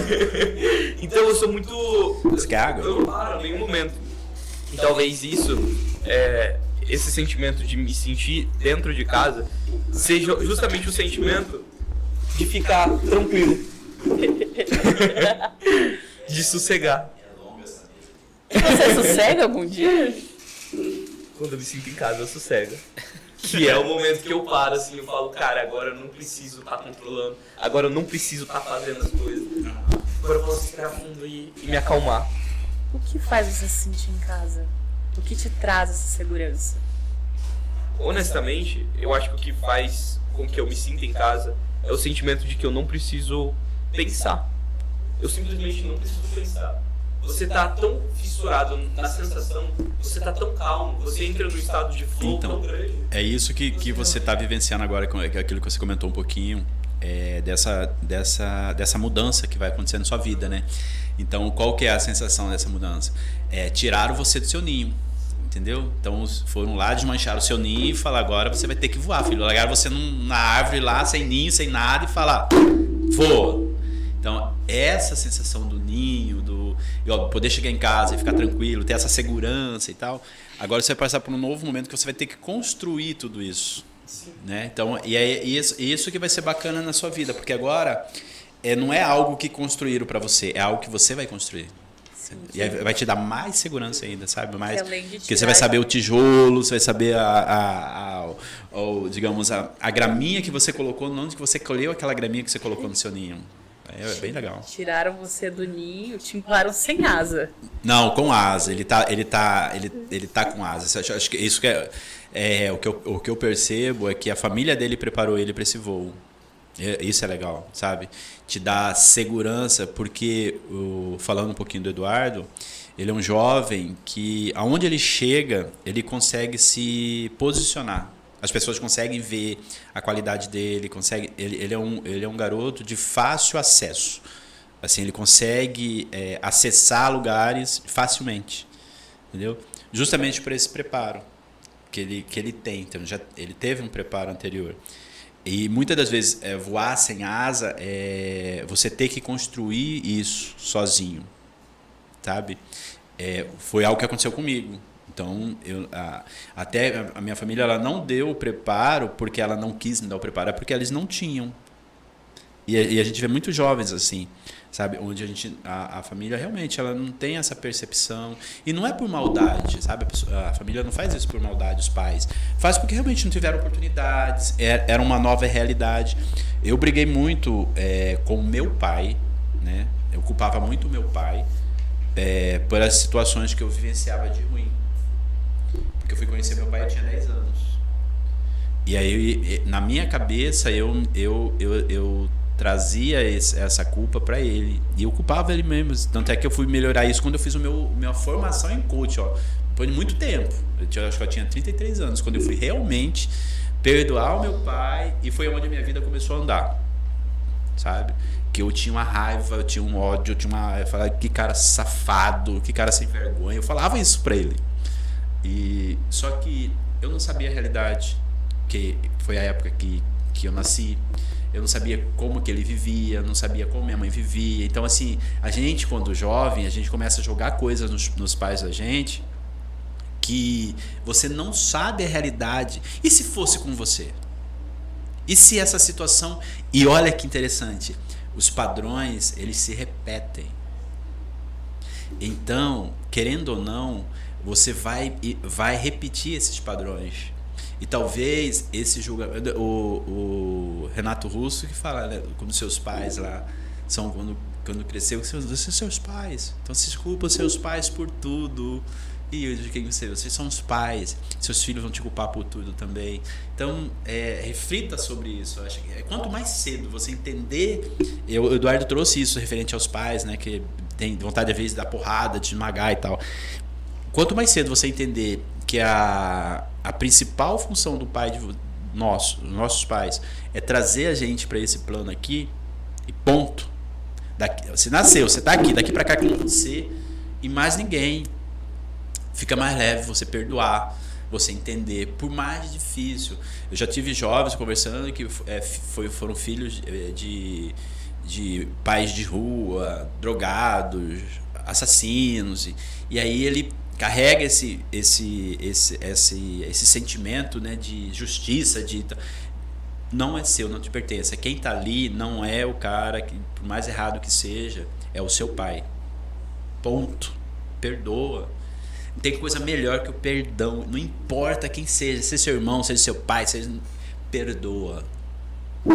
B: Então eu sou muito...
A: Você quer água?
B: Eu não paro em nenhum momento. E talvez isso, esse sentimento de me sentir dentro de casa, seja justamente o sentimento de ficar tranquilo. De sossegar.
C: Você sossega algum dia?
B: Quando eu me sinto em casa, eu sossego. Que é o momento que eu paro, assim, eu falo, cara, agora eu não preciso estar controlando, agora eu não preciso estar fazendo as coisas. Agora eu posso respirar fundo e me acalmar.
C: O que faz você se sentir em casa? O que te traz essa segurança?
B: Honestamente, eu acho que o que faz com que eu me sinta em casa é o sentimento de que eu não preciso pensar. Eu simplesmente não preciso pensar. Você tá tão fissurado na sensação, você tá tão calmo, você entra num estado de flow tão grande.
A: É isso que você tá vivenciando agora, aquilo que você comentou um pouquinho, dessa mudança que vai acontecer na sua vida, né? Então, qual que é a sensação dessa mudança? Tiraram você do seu ninho, entendeu? Então, foram lá, desmancharam o seu ninho e falaram, agora você vai ter que voar, filho. Largaram você na árvore lá, sem ninho, sem nada, e falar, voa. Então, essa sensação do ninho, poder chegar em casa e ficar tranquilo, ter essa segurança e tal, agora você vai passar por um novo momento que você vai ter que construir tudo isso. Né? Então, e é isso que vai ser bacana na sua vida, porque agora não é algo que construíram para você, é algo que você vai construir. Sim. E aí vai te dar mais segurança ainda, sabe? Mais, porque você vai saber o tijolo, você vai saber digamos, a graminha que você colocou, onde que você colheu aquela graminha que você colocou no seu ninho. É bem legal.
C: Tiraram você do ninho, te empurraram sem asa.
A: Não, com asa. Ele tá com asa. Acho que isso que o que eu percebo é que a família dele preparou ele para esse voo. Isso é legal, sabe? Te dá segurança, porque falando um pouquinho do Eduardo, ele é um jovem que aonde ele chega, ele consegue se posicionar. As pessoas conseguem ver a qualidade dele, ele é um garoto de fácil acesso. Assim, ele consegue acessar lugares facilmente, entendeu? Justamente por esse preparo que ele tem. Então, ele teve um preparo anterior. E muitas das vezes voar sem asa você ter que construir isso sozinho, sabe? Foi algo que aconteceu comigo. Então, até a minha família ela não deu o preparo porque ela não quis me dar o preparo, é porque eles não tinham. E a gente vê muitos jovens assim, sabe? Onde a família realmente ela não tem essa percepção. E não é por maldade, sabe? A família não faz isso por maldade, os pais. Faz porque realmente não tiveram oportunidades, era uma nova realidade. Eu briguei muito com o meu pai, né? Eu culpava muito o meu pai por as situações que eu vivenciava de ruim. Porque eu fui conhecer meu pai, eu tinha 10 anos. E aí, na minha cabeça, eu trazia essa culpa para ele. E eu culpava ele mesmo. Tanto é que eu fui melhorar isso quando eu fiz minha formação em coach. Depois de muito tempo. Acho que eu tinha 33 anos. Quando eu fui realmente perdoar o meu pai. E foi onde a minha vida começou a andar. Sabe? Que eu tinha uma raiva, eu tinha um ódio, eu falava, que cara safado, que cara sem vergonha. Eu falava isso para ele. Só que eu não sabia a realidade, que foi a época que eu nasci. eu não sabia como que ele vivia, não sabia como minha mãe vivia. Então, assim, a gente, quando jovem, a gente começa a jogar coisas nos pais da gente que você não sabe a realidade. E se fosse com você? E se essa situação... E olha que interessante, os padrões, eles se repetem. Então, querendo ou não, você vai repetir esses padrões. E talvez esse julgamento... O Renato Russo que fala, né, como seus pais lá são quando cresceu, seus pais. Então, se desculpa os seus pais por tudo. E de quem vocês são os pais, seus filhos vão te culpar por tudo também. Então, reflita sobre isso. Acho que quanto mais cedo você entender... O Eduardo trouxe isso referente aos pais, né, que tem vontade, às vezes, de dar porrada, de esmagar e tal. Quanto mais cedo você entender que a principal função do pai nossos pais, é trazer a gente para esse plano aqui, e ponto. Você nasceu, você está aqui, daqui para cá com você e mais ninguém. Fica mais leve você perdoar, você entender, por mais difícil. Eu já tive jovens conversando que foram filhos de pais de rua, drogados, assassinos, e aí ele carrega esse sentimento, né, de justiça, não é seu, não te pertence. Quem está ali não é o cara que, por mais errado que seja, é o seu pai. Ponto. Perdoa. Não tem coisa melhor que o perdão. Não importa quem seja, seja seu irmão, seja seu pai, perdoa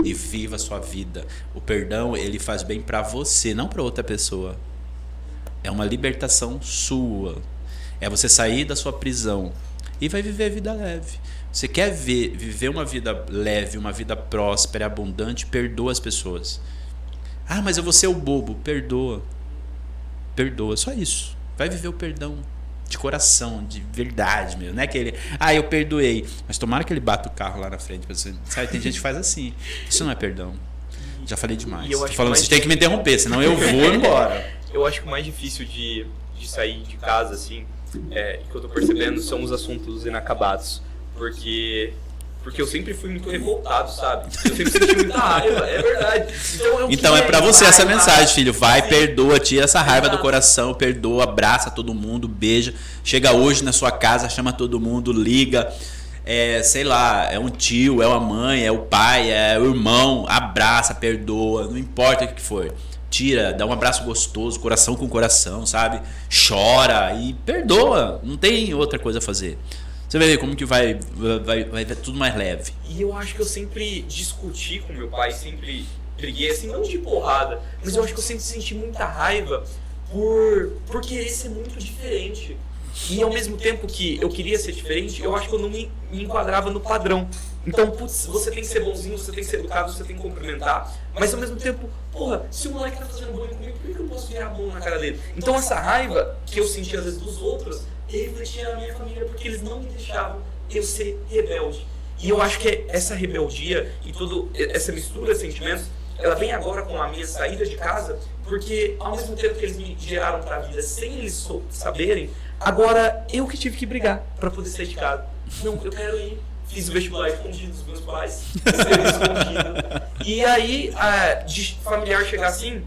A: e viva a sua vida. O perdão, ele faz bem para você, não para outra pessoa. É uma libertação sua. É você sair da sua prisão e vai viver a vida leve. Você quer viver uma vida leve, uma vida próspera, abundante, perdoa as pessoas. Ah, mas eu vou ser o bobo. Perdoa. Perdoa, só isso. Vai viver o perdão de coração, de verdade mesmo. Não é aquele, eu perdoei, mas tomara que ele bata o carro lá na frente. Sabe, tem gente que faz assim. Isso não é perdão. Já falei demais. Tô falando, vocês têm que me interromper, senão eu vou embora.
D: Eu acho que o mais difícil de sair de casa, assim, que eu tô percebendo, são os assuntos inacabados. Porque eu sempre fui muito revoltado, sabe? Eu sempre senti muita raiva, é verdade.
A: Então é pra você essa mensagem, filho. Vai, perdoa, tira essa raiva do coração, perdoa, abraça todo mundo, beija. Chega hoje na sua casa, chama todo mundo, liga. Sei lá, é um tio, é uma mãe, é o pai, é o irmão. Abraça, perdoa, não importa o que for. Tira, dá um abraço gostoso, coração com coração, sabe? Chora e perdoa. Não tem outra coisa a fazer. Você vai ver como que vai tudo mais leve.
D: E eu acho que eu sempre discuti com meu pai, sempre briguei, assim, não de porrada, mas eu acho que eu sempre senti muita raiva por querer ser muito diferente. E ao mesmo tempo que eu queria ser diferente, eu acho que eu não me enquadrava no padrão. Então, putz, você tem que ser bonzinho, você tem que ser educado, você tem que cumprimentar. Mas ao mesmo tempo, porra, se o moleque tá fazendo bullying comigo, por que eu posso virar a mão na cara dele? Então essa raiva que eu sentia às vezes dos outros, refletia na minha família, porque eles não me deixavam eu ser rebelde. E eu acho que essa rebeldia e toda essa mistura de sentimentos, ela vem agora com a minha saída de casa, porque ao mesmo tempo que eles me geraram para a vida sem eles saberem, agora eu que tive que brigar para poder sair de casa. Não, eu quero ir. Fiz o vestibular escondido dos meus pais, escondido. E aí, de familiar chegar assim,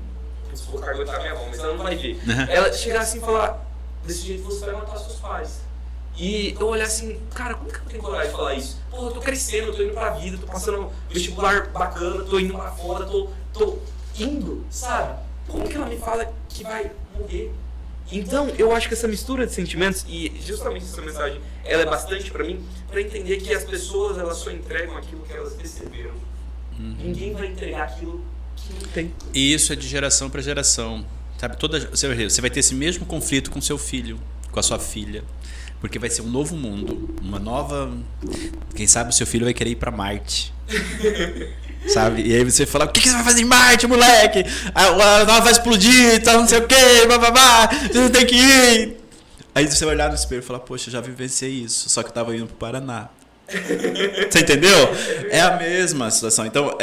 D: vou caguetar minha mão, mas ela não vai ver. Ela chegar assim e falar, desse jeito você vai matar seus pais. E eu olhar assim, cara, como que eu tenho coragem de falar isso? Porra, eu tô crescendo, eu tô indo pra vida, tô passando vestibular bacana, tô indo pra fora, tô indo, sabe? Como que ela me fala que vai morrer? Então, eu acho que essa mistura de sentimentos, e justamente essa mensagem, ela é bastante pra mim, pra entender que as pessoas, elas só entregam aquilo que elas receberam. Ninguém vai entregar aquilo que não tem.
A: E isso é de geração pra geração. Sabe, você vai ter esse mesmo conflito com seu filho, com a sua filha, porque vai ser um novo mundo, uma nova... Quem sabe o seu filho vai querer ir pra Marte. Sabe? E aí você fala, o que você vai fazer em Marte, moleque? A nave vai explodir, tá não sei o quê, bababá, você não tem que ir. Aí você vai olhar no espelho e falar, poxa, eu já vivenciei isso, só que eu tava indo pro Paraná. Você entendeu? É a mesma situação. Então,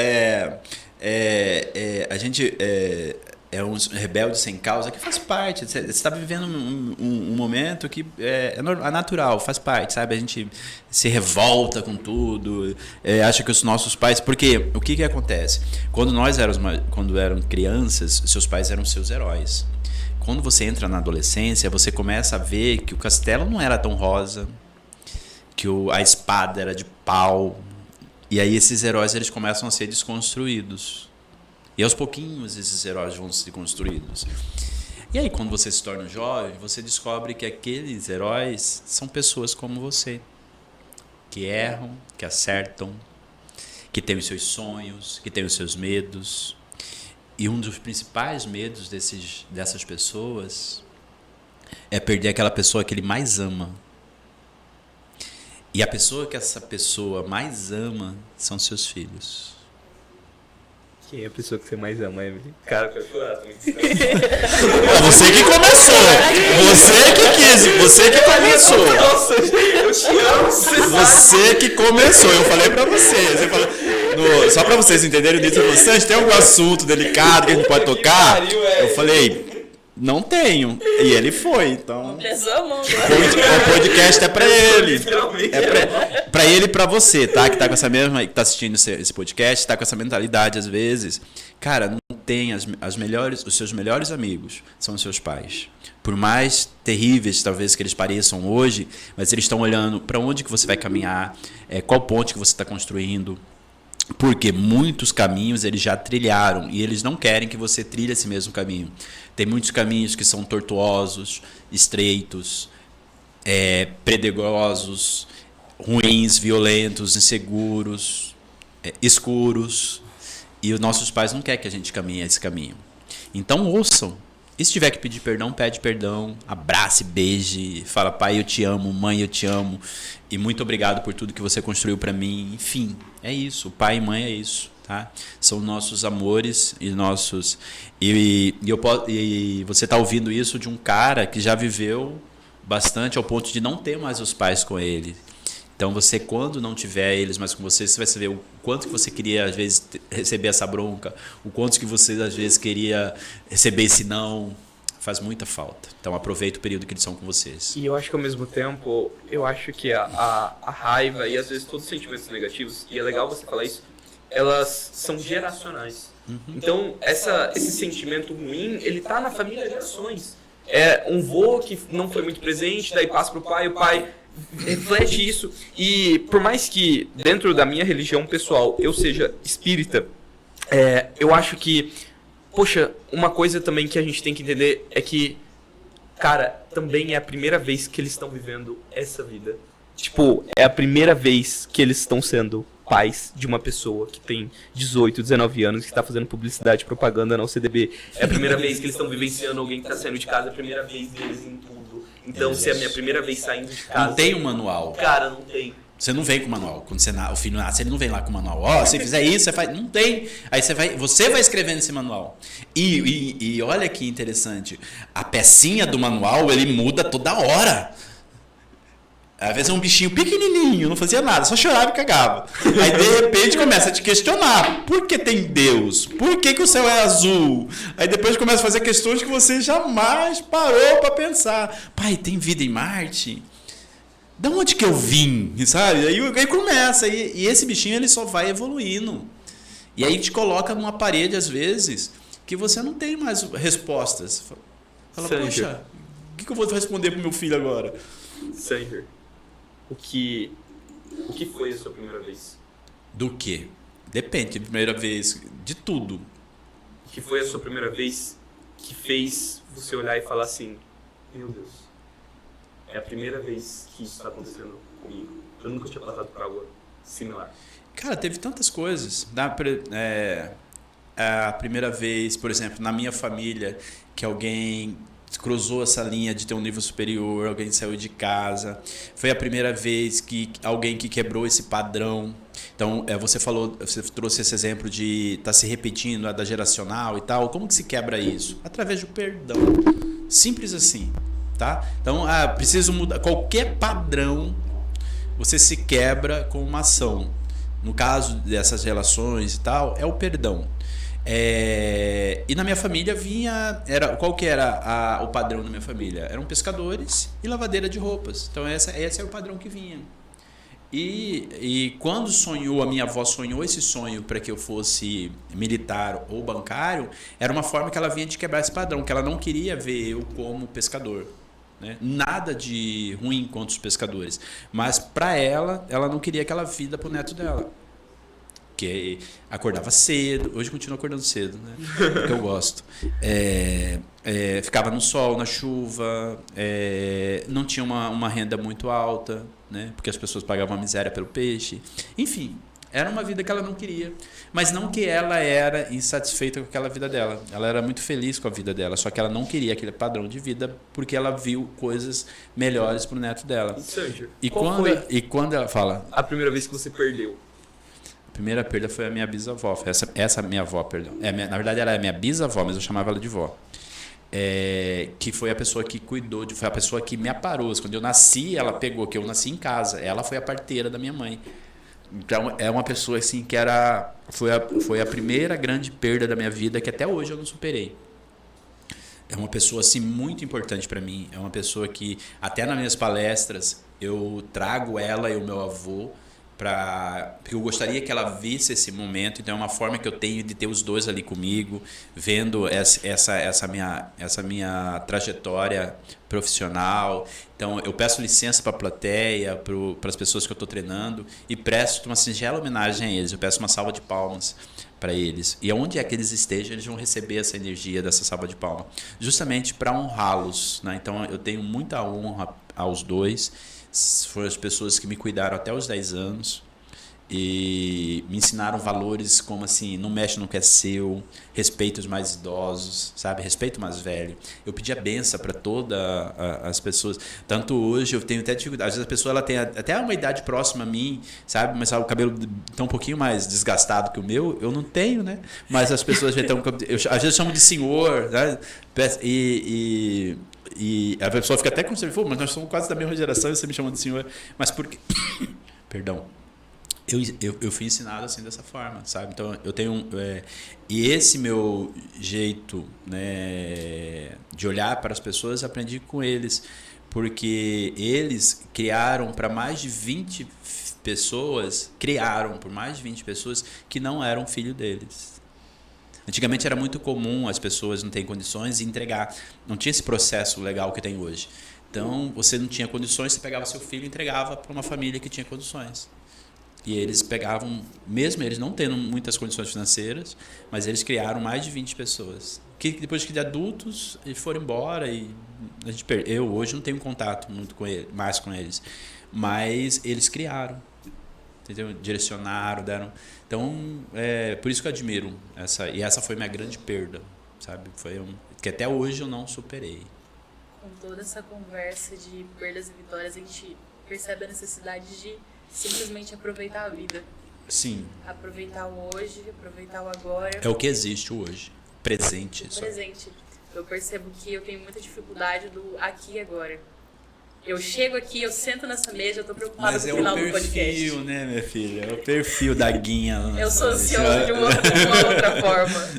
A: a gente... é um rebelde sem causa, que faz parte. Você está vivendo um momento que é natural, faz parte, sabe? A gente se revolta com tudo, acha que os nossos pais... Porque o que acontece? Quando eram crianças, seus pais eram seus heróis. Quando você entra na adolescência, você começa a ver que o castelo não era tão rosa, que a espada era de pau. E aí esses heróis eles começam a ser desconstruídos. E aos pouquinhos esses heróis vão ser construídos. E aí quando você se torna jovem, você descobre que aqueles heróis são pessoas como você. Que erram, que acertam, que têm os seus sonhos, que têm os seus medos. E um dos principais medos dessas pessoas é perder aquela pessoa que ele mais ama. E a pessoa que essa pessoa mais ama são seus filhos.
D: Quem é a pessoa que você mais ama, Emily? Cara, eu quero chorar também.
A: Você que começou! Você que quis! Você que começou!
D: Nossa, eu te amo!
A: Você que começou! Eu falei pra você! Só pra vocês entenderem, o Nito falou: Sanji, tem algum assunto delicado que a gente pode tocar? Eu falei: não tenho. E ele foi, então. O podcast é pra ele. É pra ele e pra você, tá? Que tá com essa mesma. Que tá assistindo esse podcast, tá com essa mentalidade às vezes. Cara, não tem os seus melhores amigos são os seus pais. Por mais terríveis, talvez, que eles pareçam hoje, mas eles estão olhando pra onde que você vai caminhar, qual ponte que você está construindo. Porque muitos caminhos eles já trilharam e eles não querem que você trilhe esse mesmo caminho. Tem muitos caminhos que são tortuosos, estreitos, pedregosos, ruins, violentos, inseguros, escuros. E os nossos pais não querem que a gente caminhe esse caminho. Então ouçam. E se tiver que pedir perdão, pede perdão, abrace, beije, fala: pai, eu te amo, mãe, eu te amo, e muito obrigado por tudo que você construiu para mim. Enfim, é isso, pai e mãe é isso, tá? São nossos amores e nossos... E você tá ouvindo isso de um cara que já viveu bastante ao ponto de não ter mais os pais com ele. Então você, quando não tiver eles mais com você, você vai saber o quanto que você queria às vezes receber essa bronca, o quanto que você às vezes queria receber esse não. Faz muita falta. Então aproveita o período que eles são com vocês.
D: E eu acho que ao mesmo tempo, eu acho que a raiva e às vezes todos os sentimentos negativos, e é legal você falar isso, elas são geracionais. Então esse sentimento ruim, ele tá na família há gerações. É um vô que não foi muito presente, daí passa pro pai, o pai reflete isso. E por mais que dentro da minha religião pessoal eu seja espírita, eu acho que, poxa, uma coisa também que a gente tem que entender é que, cara, também é a primeira vez que eles estão vivendo essa vida. Tipo, é a primeira vez que eles estão sendo pais de uma pessoa que tem 18, 19 anos, que está fazendo publicidade e propaganda na UCDB. É a primeira vez que eles estão vivenciando alguém que está saindo de casa, é a primeira vez deles em tudo. Então, se é a minha primeira vez saindo de casa...
A: Não tem um manual.
D: Cara, não tem.
A: Você não vem com o manual. Quando o filho nasce, ele não vem lá com o manual. Se fizer isso, você faz... Não tem. Aí você vai escrevendo esse manual. E olha que interessante. A pecinha do manual, ele muda toda hora. Às vezes é um bichinho pequenininho, não fazia nada, só chorava e cagava. Aí de repente começa a te questionar: por que tem Deus? Por que o céu é azul? Aí depois começa a fazer questões que você jamais parou para pensar. Pai, tem vida em Marte? Da onde que eu vim? Sabe? Aí começa. E esse bichinho ele só vai evoluindo. E aí te coloca numa parede, às vezes, que você não tem mais respostas. Fala: poxa, o que eu vou responder pro meu filho agora?
D: Sanger, o que foi a sua primeira vez?
A: Do quê? Depende, primeira vez de tudo.
D: O que foi a sua primeira vez que fez você olhar e falar assim: meu Deus, é a primeira vez que isso está acontecendo comigo. Eu nunca tinha passado por algo similar.
A: Cara, teve tantas coisas. A primeira vez, por exemplo, na minha família, que alguém cruzou essa linha de ter um nível superior, alguém saiu de casa. Foi a primeira vez que alguém que quebrou esse padrão. Então, você trouxe esse exemplo de estar se repetindo, da geracional e tal. Como que se quebra isso? Através do perdão. Simples assim, tá? Então, preciso mudar. Qualquer padrão, você se quebra com uma ação. No caso dessas relações e tal, é o perdão. E na minha família qual que era o padrão da minha família? Eram pescadores e lavadeira de roupas. Então esse é o padrão que vinha. E quando a minha avó sonhou esse sonho para que eu fosse militar ou bancário, era uma forma que ela vinha de quebrar esse padrão, que ela não queria ver eu como pescador. Né? Nada de ruim contra os pescadores, mas para ela não queria aquela vida pro neto dela. Que acordava cedo, hoje continua acordando cedo, né? Porque eu gosto. Ficava no sol, na chuva, não tinha uma renda muito alta, né? Porque as pessoas pagavam a miséria pelo peixe. Enfim, era uma vida que ela não queria. Mas não que ela era insatisfeita com aquela vida dela. Ela era muito feliz com a vida dela, só que ela não queria aquele padrão de vida porque ela viu coisas melhores pro neto dela.
D: Sérgio,
A: E quando ela fala...
D: A primeira vez que você perdeu?
A: A primeira perda foi a minha bisavó. Essa minha avó, perdão. Na verdade, ela é minha bisavó, mas eu chamava ela de vó. Que foi a pessoa que cuidou, foi a pessoa que me aparou. Quando eu nasci, ela pegou, que eu nasci em casa. Ela foi a parteira da minha mãe. Então, é uma pessoa assim que foi a primeira grande perda da minha vida que até hoje eu não superei. É uma pessoa assim muito importante para mim. É uma pessoa que até nas minhas palestras eu trago ela e o meu avô porque eu gostaria que ela visse esse momento. Então é uma forma que eu tenho de ter os dois ali comigo, vendo essa minha trajetória profissional. Então eu peço licença para a plateia, para as pessoas que eu estou treinando, e presto uma singela homenagem a eles. Eu peço uma salva de palmas para eles, e onde é que eles estejam, eles vão receber essa energia dessa salva de palmas, justamente para honrá-los, né? Então eu tenho muita honra aos dois. Foram as pessoas que me cuidaram até os 10 anos e me ensinaram valores como assim, não mexe no que é seu, respeita os mais idosos, sabe? Respeita o mais velho. Eu pedi a benção para todas as pessoas. Tanto hoje eu tenho até dificuldade. Às vezes a pessoa ela tem até uma idade próxima a mim, sabe? Mas o cabelo tá um pouquinho mais desgastado que o meu, eu não tenho, né? Mas as pessoas já estão... Às vezes chamam de senhor, né? E a pessoa fica até conservada, mas nós somos quase da mesma geração e você me chama de senhor. Mas por quê? Perdão. Eu fui ensinado assim dessa forma, sabe? Então eu tenho... e esse meu jeito, né, de olhar para as pessoas, aprendi com eles. Porque eles criaram para mais de 20 pessoas, que não eram filho deles. Antigamente era muito comum as pessoas não terem condições de entregar. Não tinha esse processo legal que tem hoje. Então, você não tinha condições, você pegava seu filho e entregava para uma família que tinha condições. E eles pegavam, mesmo eles não tendo muitas condições financeiras, mas eles criaram mais de 20 pessoas. Que depois de adultos, eles foram embora e eu hoje não tenho contato muito mais com eles. Mas eles criaram. Entendeu? Direcionaram, deram. Então, por isso que eu admiro essa foi minha grande perda, sabe? Que até hoje eu não superei.
C: Com toda essa conversa de perdas e vitórias, a gente percebe a necessidade de simplesmente aproveitar a vida.
A: Sim.
C: Aproveitar o hoje, aproveitar o agora.
A: É o que existe hoje, presente.
C: Presente. Eu percebo que eu tenho muita dificuldade do aqui e agora. Eu chego aqui, eu sento nessa mesa, eu tô preocupada com o final do podcast. Mas é o perfil,
A: né, minha filha? É o perfil da Guinha.
C: Eu sou ansiosa de uma outra forma.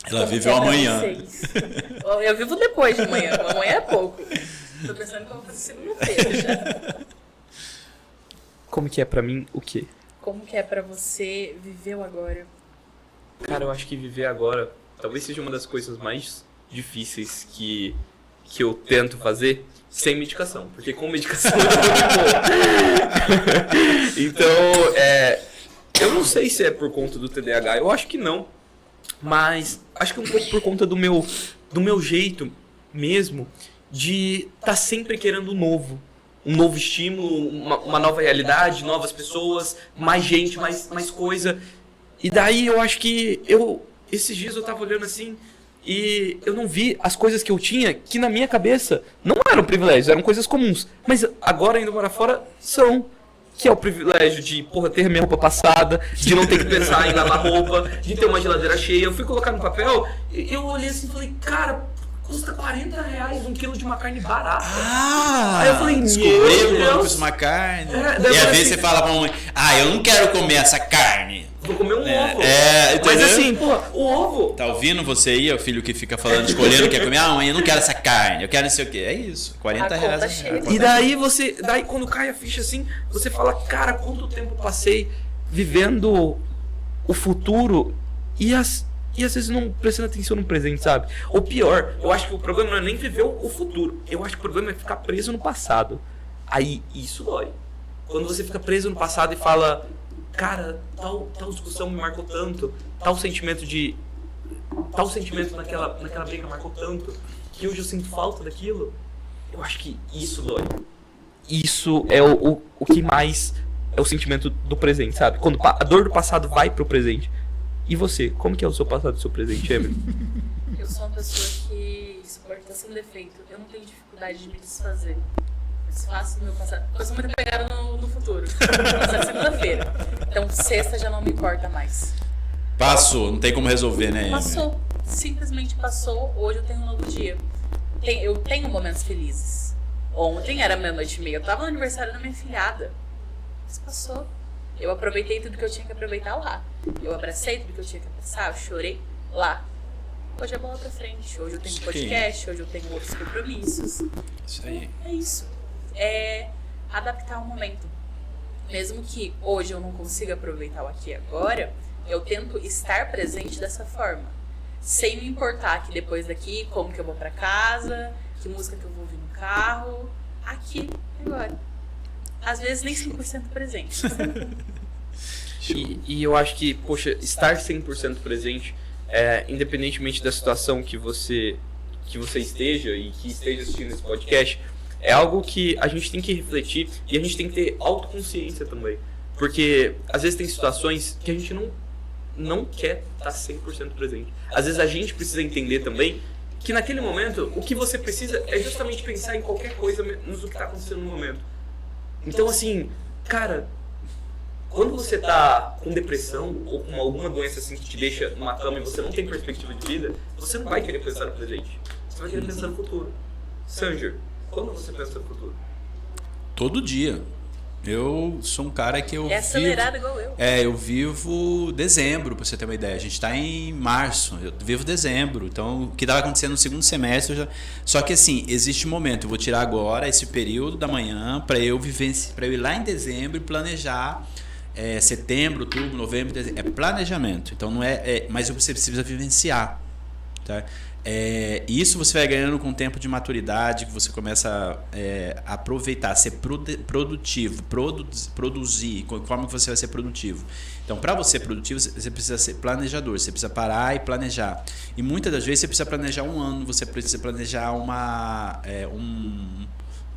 A: Ela vive o amanhã.
C: Eu vivo depois de amanhã. Amanhã é pouco. Tô pensando que eu vou fazer segunda-feira já.
D: Como que é pra mim o quê?
C: Como que é pra você viver o agora?
D: Cara, eu acho que viver agora talvez seja uma das coisas mais difíceis que eu tento fazer sem medicação, porque com medicação eu não vou. Então, eu não sei se é por conta do TDAH, eu acho que não, mas acho que é um pouco por conta do meu jeito mesmo de estar sempre querendo um novo estímulo, uma nova realidade, novas pessoas, mais gente, mais coisa. E daí eu acho que esses dias eu tava olhando assim e eu não vi as coisas que eu tinha, que na minha cabeça não eram privilégios, eram coisas comuns. Mas agora, indo morar fora, são. Que é o privilégio de, ter minha roupa passada, de não ter que pensar em lavar roupa, de ter uma geladeira cheia. Eu fui colocar no papel e eu olhei assim e falei, cara, custa R$40 um quilo de uma carne barata. Aí eu falei,
A: descobriu quando custa uma carne. E às vezes você fala pra mãe, eu não quero comer essa carne.
D: Vou comer um ovo.
A: Entendeu?
D: Mas assim, pô, o ovo...
A: Tá ouvindo você aí, o filho que fica falando, escolhendo, quer comer? Mãe, eu não quero essa carne, eu quero não sei o quê. É isso, 40
C: A
A: reais.
C: conta chega.
D: E daí quando cai a ficha assim, você fala, cara, quanto tempo eu passei vivendo o futuro e às vezes não prestando atenção no presente, sabe? Ou pior, eu acho que o problema não é nem viver o futuro. Eu acho que o problema é ficar preso no passado. Aí isso dói. Quando você fica preso no passado e fala, cara, tal discussão me marcou tanto, tal sentimento naquela briga marcou tanto, que hoje eu sinto falta daquilo. Eu acho que isso dói. Isso é o que mais é o sentimento do presente, sabe? Quando a dor do passado vai pro presente. E você, como que é o seu passado e o seu presente, Emily?
C: Eu sou uma pessoa que isso pode estar sendo defeito. Eu não tenho dificuldade de me desfazer. Desfaço do meu passado. Eu sou muito apegada no futuro. Mas é segunda-feira. Então sexta já não me importa mais.
A: Passou, não tem como resolver, né, Emily?
C: Passou. Simplesmente passou. Hoje eu tenho um novo dia. Eu tenho momentos felizes. Ontem era meia-noite e meia. Eu tava no aniversário da minha filhada. Mas passou. Eu aproveitei tudo que eu tinha que aproveitar lá. Eu abracei tudo que eu tinha que abraçar. Eu chorei lá. Hoje é bola pra frente. Hoje eu tenho podcast. Hoje eu tenho outros compromissos.
A: Isso aí.
C: É isso. É adaptar ao momento. Mesmo que hoje eu não consiga aproveitar o aqui e agora, eu tento estar presente dessa forma. Sem me importar que depois daqui, como que eu vou pra casa, que música que eu vou ouvir no carro. Aqui e agora. Às vezes nem 100% presente.
D: E eu acho que, poxa, estar 100% presente, independentemente da situação que você esteja e que esteja assistindo esse podcast, é algo que a gente tem que refletir e a gente tem que ter autoconsciência também. Porque às vezes tem situações que a gente não quer estar 100% presente. Às vezes a gente precisa entender também que naquele momento o que você precisa é justamente pensar em qualquer coisa menos o que está acontecendo no momento. Então assim, cara, quando você tá com depressão ou com alguma doença assim que te deixa numa cama e você não tem perspectiva de vida, você não vai querer pensar no presente. Você vai querer pensar no futuro. Sanger, quando você pensa no futuro?
A: Todo dia. Eu sou um cara que eu
C: É acelerado igual eu.
A: eu vivo dezembro, pra você ter uma ideia. A gente tá em março, eu vivo dezembro. Então, o que estava acontecendo no segundo semestre, só que assim, existe um momento, eu vou tirar agora esse período da manhã para eu ir lá em dezembro e planejar setembro, outubro, novembro, dezembro. É planejamento. Então não mas você precisa vivenciar, tá? Isso você vai ganhando com o tempo de maturidade, que você começa a aproveitar, ser produtivo, produzir, conforme você vai ser produtivo. Então, para você ser produtivo, você precisa ser planejador, você precisa parar e planejar. E muitas das vezes você precisa planejar um ano, você precisa planejar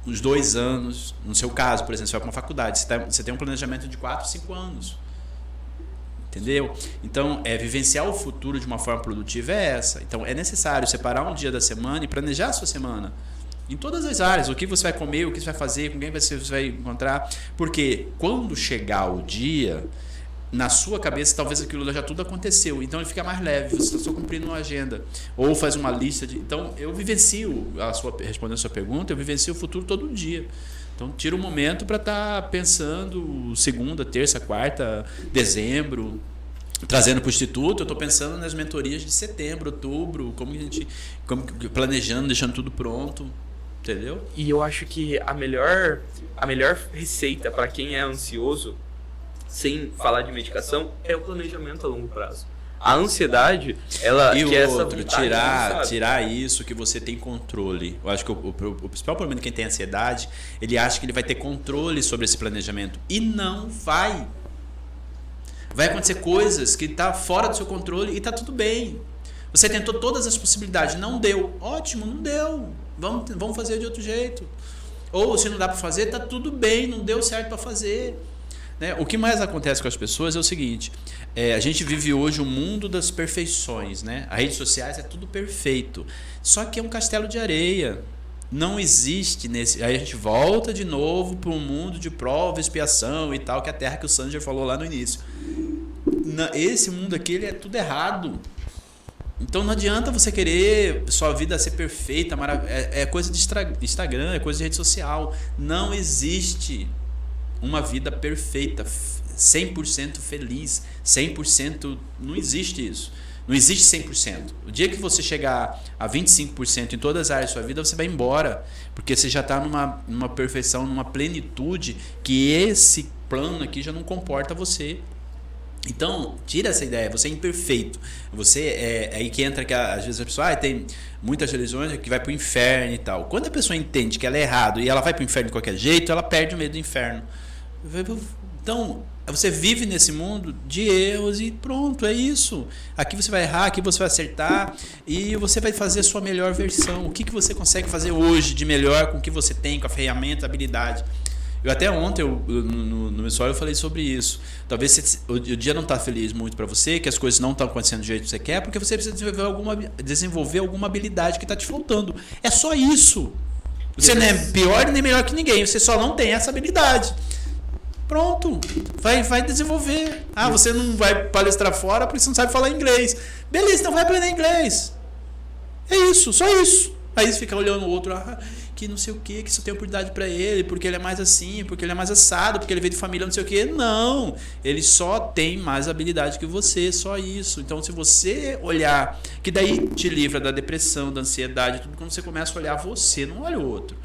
A: uns 2 anos. No seu caso, por exemplo, você vai para uma faculdade, você tem um planejamento de 4, 5 anos. Entendeu? Então, vivenciar o futuro de uma forma produtiva é essa. Então, é necessário separar um dia da semana e planejar a sua semana. Em todas as áreas. O que você vai comer, o que você vai fazer, com quem você vai encontrar. Porque quando chegar o dia, na sua cabeça, talvez aquilo já tudo aconteceu. Então, ele fica mais leve. Você está só cumprindo uma agenda. Ou faz uma lista de... Então, eu vivencio, respondendo a sua pergunta, eu vivencio o futuro todo dia. Então, tira um momento para estar pensando segunda, terça, quarta, dezembro, trazendo para o Instituto. Eu estou pensando nas mentorias de setembro, outubro, planejando, deixando tudo pronto, entendeu?
D: E eu acho que a melhor receita para quem é ansioso, sem falar de medicação, é o planejamento a longo prazo. A ansiedade, ela
A: e
D: que é
A: o outro,
D: essa
A: tirar isso que você tem controle. Eu acho que o principal problema de quem tem ansiedade, ele acha que ele vai ter controle sobre esse planejamento. E não vai. Vai acontecer coisas que tá fora do seu controle e tá tudo bem. Você tentou todas as possibilidades, não deu. Ótimo, não deu. Vamos fazer de outro jeito. Ou se não dá para fazer, tá tudo bem, não deu certo para fazer. Né? O que mais acontece com as pessoas é o seguinte: a gente vive hoje um mundo das perfeições, né? As redes sociais é tudo perfeito, só que é um castelo de areia. Não existe nesse. Aí a gente volta de novo para um mundo de prova, expiação e tal, que é a terra que o Sanger falou lá no início. Esse mundo aqui, ele é tudo errado. Então não adianta você querer sua vida ser perfeita, é coisa de Instagram, é coisa de rede social. Não existe uma vida perfeita, 100% feliz, 100%, não existe isso. Não existe 100%. O dia que você chegar a 25% em todas as áreas da sua vida, você vai embora. Porque você já está numa perfeição, numa plenitude, que esse plano aqui já não comporta você. Então, tira essa ideia, você é imperfeito. Você é aí que entra que às vezes a pessoa tem muitas religiões que vai para o inferno e tal. Quando a pessoa entende que ela é errado e ela vai para o inferno de qualquer jeito, ela perde o medo do inferno. Então, você vive nesse mundo de erros e pronto, é isso. Aqui você vai errar, aqui você vai acertar e você vai fazer a sua melhor versão. O que você consegue fazer hoje de melhor com o que você tem, com a ferramenta, a habilidade. Eu até ontem, no meu story, eu falei sobre isso. Talvez o dia não está feliz muito para você, que as coisas não estão acontecendo do jeito que você quer, porque você precisa desenvolver alguma habilidade que está te faltando. É só isso. Você não é pior nem melhor que ninguém, você só não tem essa habilidade. Pronto, vai desenvolver. Ah, você não vai palestrar fora porque você não sabe falar inglês. Beleza, então vai aprender inglês. É isso, só isso. Aí você fica olhando o outro, que não sei o que isso tem oportunidade para ele, porque ele é mais assim, porque ele é mais assado, porque ele veio de família não sei o que. Não, ele só tem mais habilidade que você, só isso. Então, se você olhar, que daí te livra da depressão, da ansiedade, tudo, quando você começa a olhar você, não olha o outro.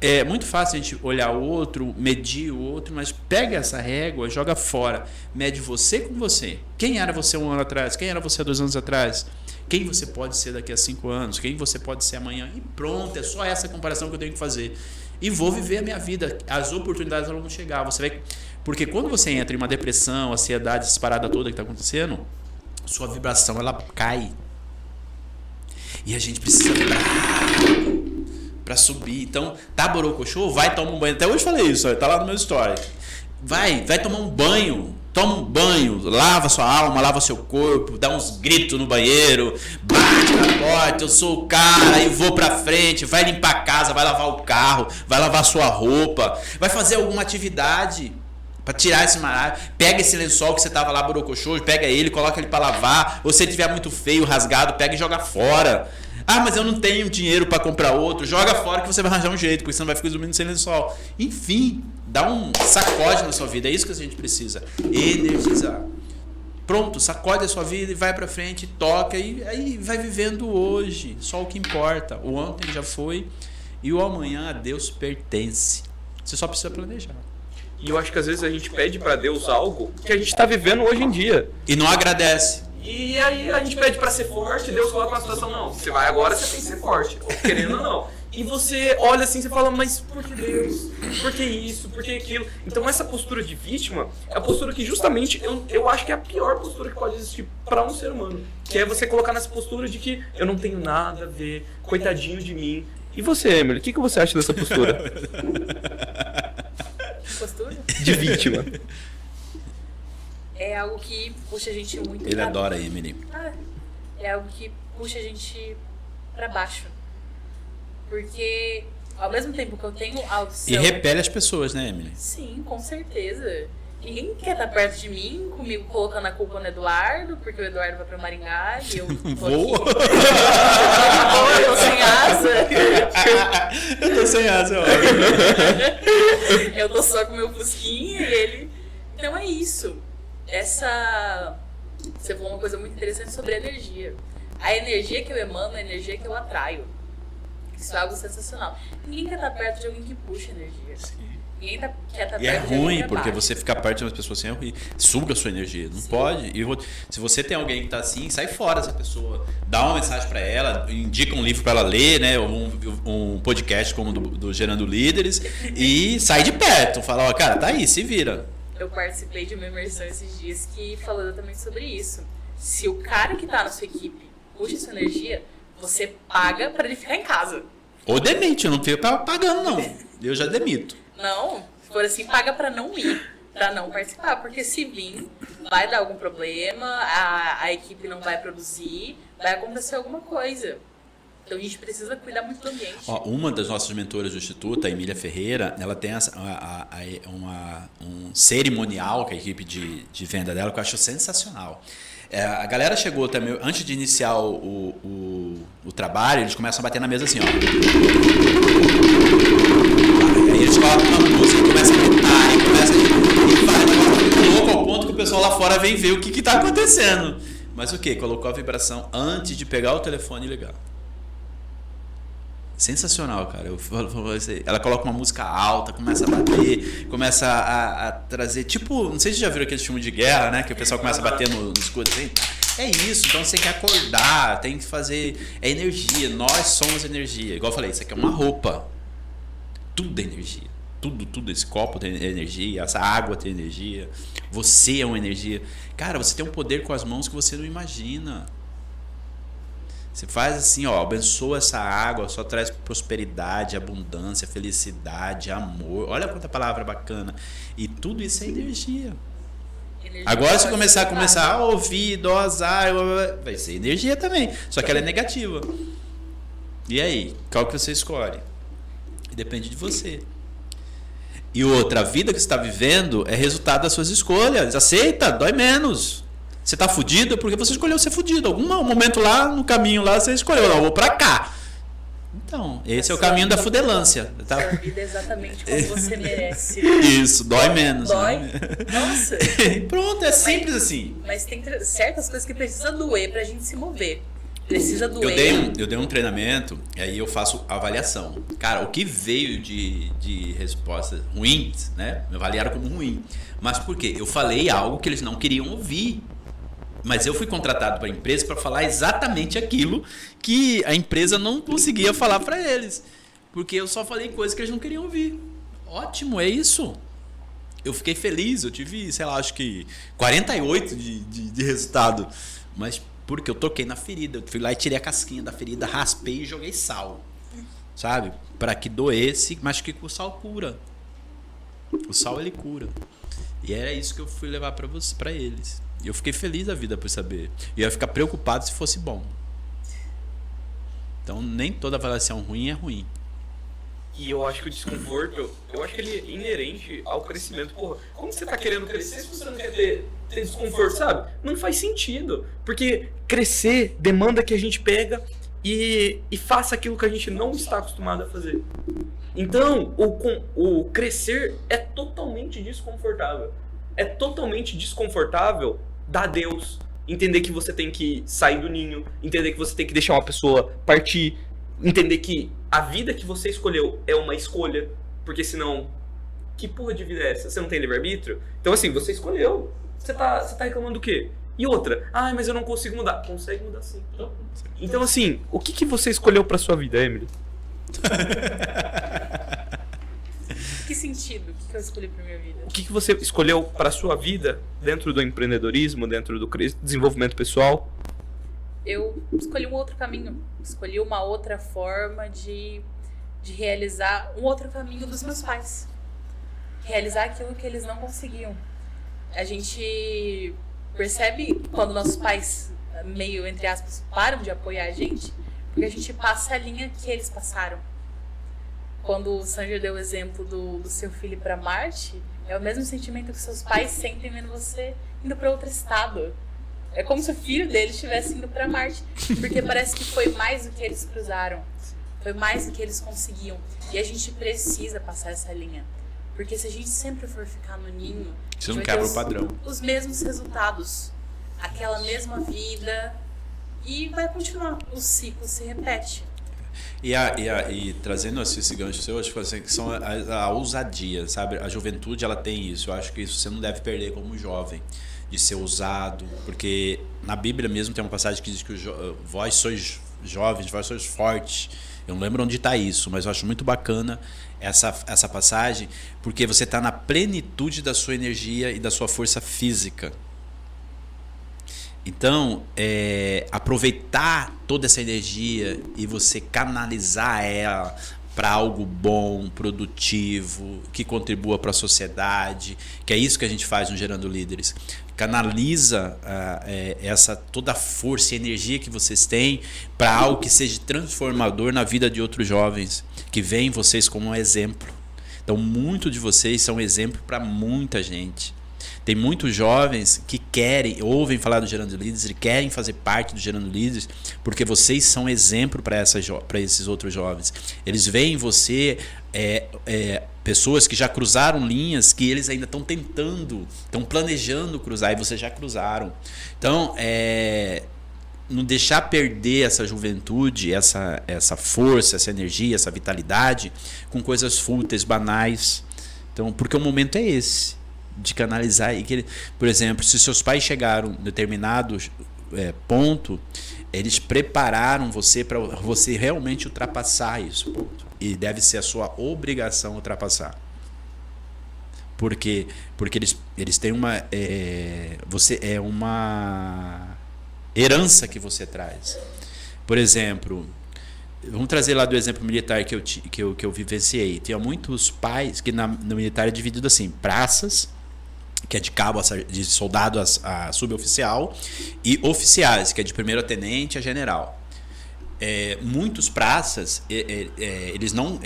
A: É muito fácil a gente olhar o outro, medir o outro, mas pega essa régua, joga fora, mede você com você. Quem era você 1 ano atrás? Quem era você 2 anos atrás? Quem você pode ser daqui a 5 anos? Quem você pode ser amanhã? E pronto, é só essa comparação que eu tenho que fazer. E vou viver a minha vida. As oportunidades vão chegar. Você vai... Porque quando você entra em uma depressão, ansiedade, essa parada toda que está acontecendo, sua vibração ela cai. E a gente precisa vibrar para subir. Então, tá borocochô? Vai tomar um banho. Até hoje falei isso, tá lá no meu story. Vai tomar um banho. Toma um banho, lava sua alma, lava seu corpo, dá uns gritos no banheiro, bate na porta, eu sou o cara e vou pra frente, vai limpar a casa, vai lavar o carro, vai lavar sua roupa, vai fazer alguma atividade pra tirar esse marasmo. Pega esse lençol que você tava lá borocochô, pega ele, coloca ele pra lavar, ou se ele tiver muito feio, rasgado, pega e joga fora. Ah, mas eu não tenho dinheiro pra comprar outro, joga fora que você vai arranjar um jeito, porque você não vai ficar dormindo sem lençol. Enfim, dá um sacode na sua vida, é isso que a gente precisa, energizar. Pronto, sacode a sua vida e vai pra frente, toca e aí vai vivendo hoje, só o que importa. O ontem já foi e o amanhã a Deus pertence. Você só precisa planejar.
D: E eu acho que às vezes a gente pede pra Deus algo que a gente tá vivendo hoje em dia.
A: E não agradece.
D: E aí a gente pede pra ser forte, Deus coloca uma situação, não, você vai agora, você tem que ser forte, querendo ou não. E você olha assim, você fala, mas por que Deus? Por que isso? Por que aquilo? Então essa postura de vítima é a postura que justamente eu acho que é a pior postura que pode existir para um ser humano. Que é você colocar nessa postura de que eu não tenho nada a ver, coitadinho de mim. E você, Emily, o que você acha dessa postura?
C: Postura?
D: De vítima.
C: É algo que puxa a gente muito...
A: Ele adora a Emily.
C: É algo que puxa a gente pra baixo. Porque, ao mesmo tempo que eu tenho a opção...
A: E repele as pessoas, né, Emily?
C: Sim, com certeza. Ninguém quer estar perto de mim, comigo colocando a culpa no Eduardo, porque o Eduardo vai pra Maringá e eu tô
A: Voa?
C: aqui. Eu tô sem asa.
A: Eu tô sem asa, ó.
C: Eu tô só com o meu fusquinha e ele... Então é isso. Você falou uma coisa muito interessante sobre a energia. A energia que eu emano é a energia que eu atraio. Isso é algo sensacional. Ninguém quer estar perto de alguém que puxa energia.
A: Sim.
C: Ninguém quer estar perto
A: E é
C: de alguém
A: ruim,
C: que
A: porque
C: abaixa.
A: você ficar perto de umas pessoas assim é ruim. Suga a sua energia. Não pode. Se você tem alguém que tá assim, sai fora dessa pessoa. Dá uma mensagem pra ela, indica um livro pra ela ler, né? Um podcast como do Gerando Líderes. E sai de perto. Fala, ó, cara, tá aí, se vira.
C: Eu participei de uma imersão esses dias que falou exatamente sobre isso. Se o cara que tá na sua equipe puxa sua energia, você paga pra ele ficar em casa.
A: Ou demite, eu não tenho pra pagando, não. Eu já demito.
C: Não, se for assim, paga pra não ir, pra não participar. Porque se vir, vai dar algum problema, a equipe não vai produzir, vai acontecer alguma coisa. Então a gente precisa cuidar muito do ambiente.
A: Ó, uma das nossas mentoras do Instituto, a Emília Ferreira, ela tem um cerimonial com a equipe de venda dela que eu acho sensacional. A galera chegou também, antes de iniciar o trabalho, eles começam a bater na mesa assim, ó. Aí eles colocam uma música, começam a gritar, e vai pessoal lá fora vem ver o que está acontecendo. Mas o que? Colocou a vibração antes de pegar o telefone e ligar. Sensacional, cara. Ela coloca uma música alta, começa a bater, começa a trazer. Tipo, não sei se já viram aquele filme de guerra, né? Que o pessoal começa a bater nos escudos assim. É isso, então você tem que acordar, tem que fazer. É energia, nós somos energia. Igual eu falei, isso aqui é uma roupa. Tudo é energia. Tudo. Esse copo tem energia, essa água tem energia. Você é uma energia. Cara, você tem um poder com as mãos que você não imagina. Você faz assim, ó, abençoa essa água, só traz prosperidade, abundância, felicidade, amor. Olha quanta palavra bacana. E tudo isso é energia. Agora se começar a ouvir, dosar, vai ser energia também. Só que ela é negativa. E aí? Qual que você escolhe? Depende de você. E outra, a vida que você está vivendo é resultado das suas escolhas. Aceita, dói menos. Você tá fudido porque você escolheu ser fudido. Algum momento lá, no caminho lá, você escolheu, não, vou pra cá. Então, esse é o caminho da fudelância. Tá?
C: Sua vida é exatamente como você merece.
A: Isso, dói menos.
C: Dói?
A: Né?
C: Nossa.
A: Pronto, é simples assim.
C: Mas tem certas coisas que precisa doer pra gente se mover. Precisa doer.
A: Eu dei um treinamento, e aí eu faço avaliação. Cara, o que veio de respostas ruins, né? Me avaliaram como ruim. Mas por quê? Eu falei algo que eles não queriam ouvir. Mas eu fui contratado para a empresa para falar exatamente aquilo que a empresa não conseguia falar para eles. Porque eu só falei coisas que eles não queriam ouvir. Ótimo, é isso. Eu fiquei feliz, eu tive, sei lá, acho que 48 de resultado. Mas porque eu toquei na ferida. Eu fui lá e tirei a casquinha da ferida, raspei e joguei sal. Sabe? Para que doesse, mas que o sal cura. O sal, ele cura. E era isso que eu fui levar para eles. E eu fiquei feliz da vida por saber. E eu ia ficar preocupado se fosse bom. Então, nem toda avaliação ruim é ruim.
D: E eu acho que o desconforto, eu acho que ele é inerente ao crescimento. Porra, como você tá querendo crescer se você não quer ter desconforto, sabe? Não faz sentido. Porque crescer demanda que a gente pega e faça aquilo que a gente não está acostumado a fazer. Então, o crescer é totalmente desconfortável. É totalmente desconfortável dar adeus, entender que você tem que sair do ninho, entender que você tem que deixar uma pessoa partir, entender que a vida que você escolheu é uma escolha, porque senão, que porra de vida é essa? Você não tem livre-arbítrio? Então assim, você escolheu, você tá reclamando do quê? E outra, mas eu não consigo mudar. Consegue mudar sim. Então assim, o que você escolheu pra sua vida, Emily?
C: Que sentido? O que eu escolhi pra minha vida?
D: O que você escolheu para a sua vida dentro do empreendedorismo, dentro do desenvolvimento pessoal?
C: Eu escolhi um outro caminho. Escolhi uma outra forma de realizar um outro caminho dos meus pais. Realizar aquilo que eles não conseguiam. A gente percebe quando nossos pais, meio entre aspas, param de apoiar a gente, porque a gente passa a linha que eles passaram. Quando o Sanger deu o exemplo do seu filho para Marte, é o mesmo sentimento que seus pais sentem vendo você indo para outro estado. É como se o filho deles estivesse indo para Marte, porque parece que foi mais do que eles cruzaram, foi mais do que eles conseguiam. E a gente precisa passar essa linha, porque se a gente sempre for ficar no ninho,
A: você não quebra o padrão.
C: Os mesmos resultados, aquela mesma vida, e vai continuar, o ciclo se repete.
A: E trazendo esse gancho seu, acho que são a ousadia, sabe? A juventude, ela tem isso. Eu acho que isso você não deve perder como jovem, de ser ousado, porque na Bíblia mesmo tem uma passagem que diz que vós sois jovens, vós sois fortes. Eu não lembro onde está isso, mas eu acho muito bacana essa passagem, porque você está na plenitude da sua energia e da sua força física. Então, aproveitar toda essa energia e você canalizar ela para algo bom, produtivo, que contribua para a sociedade, que é isso que a gente faz no Gerando Líderes. Canaliza toda a força e energia que vocês têm para algo que seja transformador na vida de outros jovens, que veem vocês como um exemplo. Então, muitos de vocês são exemplo para muita gente. Tem muitos jovens que ouvem falar do Gerando Líderes e querem fazer parte do Gerando Líderes porque vocês são exemplo para esses outros jovens. Eles veem em você pessoas que já cruzaram linhas que eles ainda estão tentando, estão planejando cruzar e vocês já cruzaram. Então, não deixar perder essa juventude, essa força, essa energia, essa vitalidade com coisas fúteis, banais. Então, porque o momento é esse, de canalizar. Por exemplo, se seus pais chegaram em determinado ponto, eles prepararam você para você realmente ultrapassar esse ponto. E deve ser a sua obrigação ultrapassar. Porque eles têm uma... você é uma herança que você traz. Por exemplo, vamos trazer lá do exemplo militar que eu vivenciei. Tinha muitos pais que no militar é dividido assim, praças, que é de cabo de soldado a suboficial, e oficiais, que é de primeiro tenente a general. Muitos praças eles não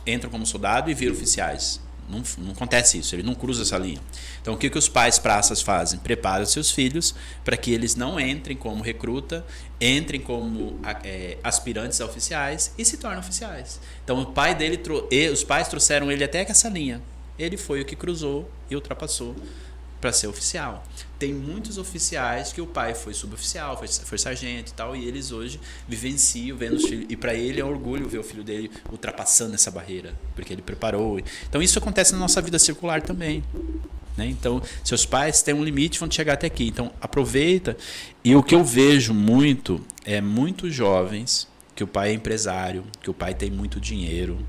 A: entram como soldado e viram oficiais. Não acontece isso, ele não cruza essa linha. Então o que os pais praças fazem? Preparam seus filhos para que eles não entrem como recruta, entrem como aspirantes a oficiais e se tornem oficiais. Então o pai dele os pais trouxeram ele até essa linha. Ele foi o que cruzou e ultrapassou para ser oficial. Tem muitos oficiais que o pai foi suboficial, foi sargento e tal, e eles hoje vivenciam vendo os filhos, e para ele é um orgulho ver o filho dele ultrapassando essa barreira, porque ele preparou. Então isso acontece na nossa vida circular também, né? Então seus pais têm um limite, vão chegar até aqui, então aproveita. E o que eu vejo muito é muitos jovens que o pai é empresário, que o pai tem muito dinheiro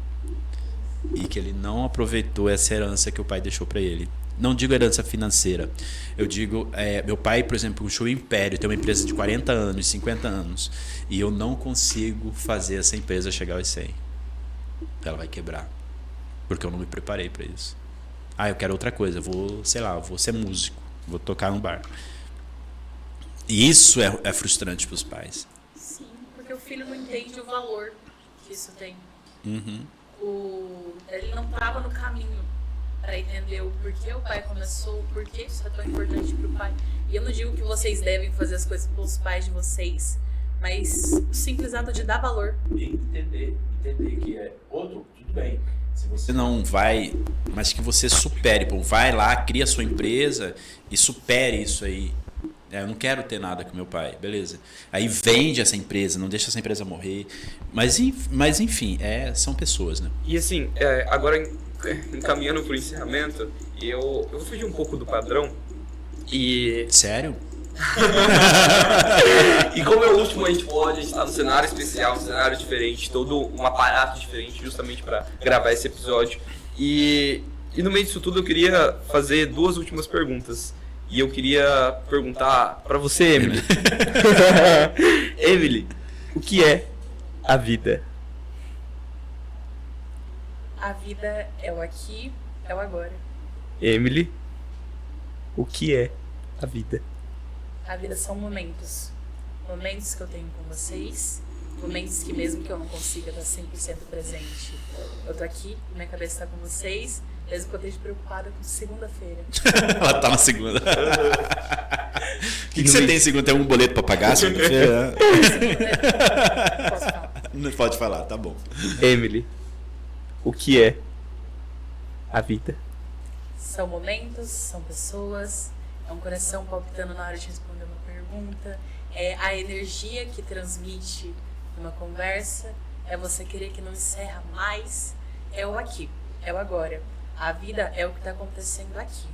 A: e que ele não aproveitou essa herança que o pai deixou para ele. Não digo herança financeira. Eu digo, meu pai, por exemplo, puxou o Império, tem uma empresa de 40 anos, 50 anos, e eu não consigo fazer essa empresa chegar aos 100. Ela vai quebrar, porque eu não me preparei para isso. Eu quero outra coisa, vou ser músico, vou tocar num bar. E isso é frustrante para os pais.
C: Sim, porque o filho não entende o valor que isso tem.
A: Uhum.
C: Ele não estava no caminho para entender o porquê o pai começou, o porquê isso é tão importante para o pai. E eu não digo que vocês devem fazer as coisas pelos pais de vocês, mas o simples ato de dar valor.
A: Entender que é outro, tudo bem. Se você não vai, mas que você supere, vai lá, cria a sua empresa e supere isso aí. Eu não quero ter nada com meu pai, beleza. Aí vende essa empresa, não deixa essa empresa morrer. Mas enfim, são pessoas, né?
D: E assim, agora encaminhando para o encerramento, eu vou fugir um pouco do padrão e...
A: Sério?
D: E como é o último, a gente estar num cenário especial, um cenário diferente, todo um aparato diferente, justamente para gravar esse episódio. E no meio disso tudo eu queria fazer 2 últimas perguntas. E eu queria perguntar para você, Emily. Emily, o que é a vida?
C: A vida é o aqui, é o agora.
D: Emily, o que é a vida?
C: A vida são momentos. Momentos que eu tenho com vocês. Momentos que mesmo que eu não consiga estar 100% presente, eu tô aqui, minha cabeça tá com vocês. Mesmo que eu esteja preocupada com segunda-feira.
A: Ela tá na segunda. O que você tem segunda? Tem um boleto pra pagar segunda-feira?
C: Posso falar?
A: Não pode falar, tá bom.
D: Emily, o que é a vida?
C: São momentos, são pessoas, é um coração palpitando na hora de responder uma pergunta, é a energia que transmite uma conversa, é você querer que não encerra mais, é o aqui, é o agora. A vida é o que está acontecendo aqui.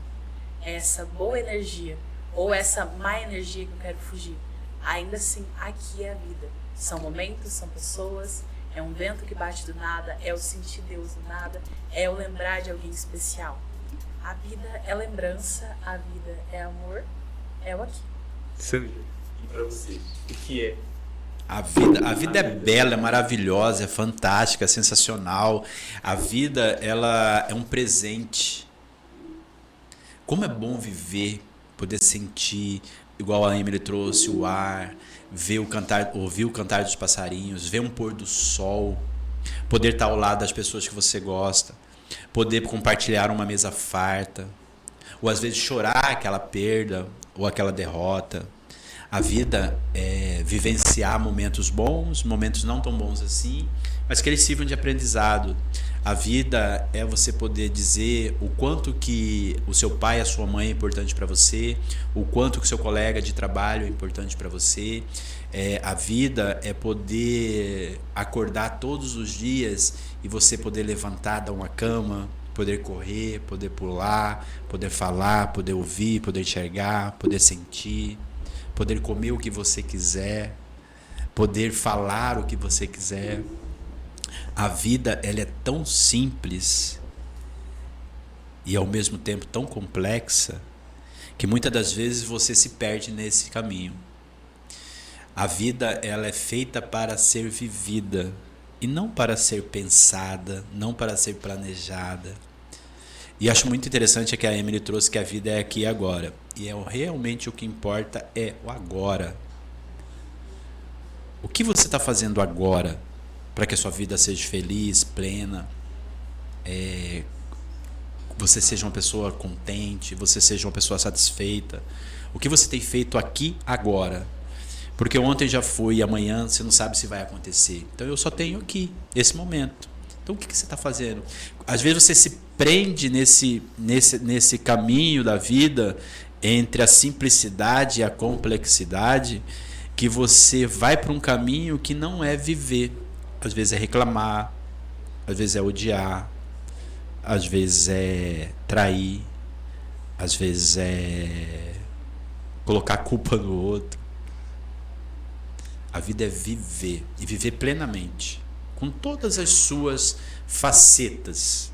C: É essa boa energia ou essa má energia que eu quero fugir. Ainda assim, aqui é a vida. São momentos, são pessoas, é um vento que bate do nada, é o sentir Deus do nada, é o lembrar de alguém especial. A vida é lembrança, a vida é amor, é o aqui.
D: Sandra, e para você, o que é?
A: A vida é bela, é maravilhosa, é fantástica, é sensacional. A vida, ela é um presente. Como é bom viver, poder sentir, igual a Emily trouxe, o ar, ouvir o cantar dos passarinhos, ver um pôr do sol, poder estar ao lado das pessoas que você gosta, poder compartilhar uma mesa farta, ou às vezes chorar aquela perda ou aquela derrota. A vida é vivenciar momentos bons, momentos não tão bons assim, mas que eles sirvam de aprendizado. A vida é você poder dizer o quanto que o seu pai e a sua mãe é importante para você, o quanto que o seu colega de trabalho é importante para você. A vida é poder acordar todos os dias e você poder levantar da uma cama, poder correr, poder pular, poder falar, poder ouvir, poder enxergar, poder sentir, poder comer o que você quiser, poder falar o que você quiser. A vida, ela é tão simples e ao mesmo tempo tão complexa que muitas das vezes você se perde nesse caminho. A vida, ela é feita para ser vivida e não para ser pensada, não para ser planejada. E acho muito interessante que a Emily trouxe que a vida é aqui e agora. E realmente o que importa é o agora. O que você está fazendo agora para que a sua vida seja feliz, plena, você seja uma pessoa contente, você seja uma pessoa satisfeita? O que você tem feito aqui agora? Porque ontem já foi e amanhã você não sabe se vai acontecer. Então eu só tenho aqui, esse momento. Então o que você está fazendo? Às vezes você se prende nesse caminho da vida entre a simplicidade e a complexidade, que você vai para um caminho que não é viver. Às vezes é reclamar, às vezes é odiar, às vezes é trair, às vezes é colocar a culpa no outro. A vida é viver, e viver plenamente, com todas as suas facetas,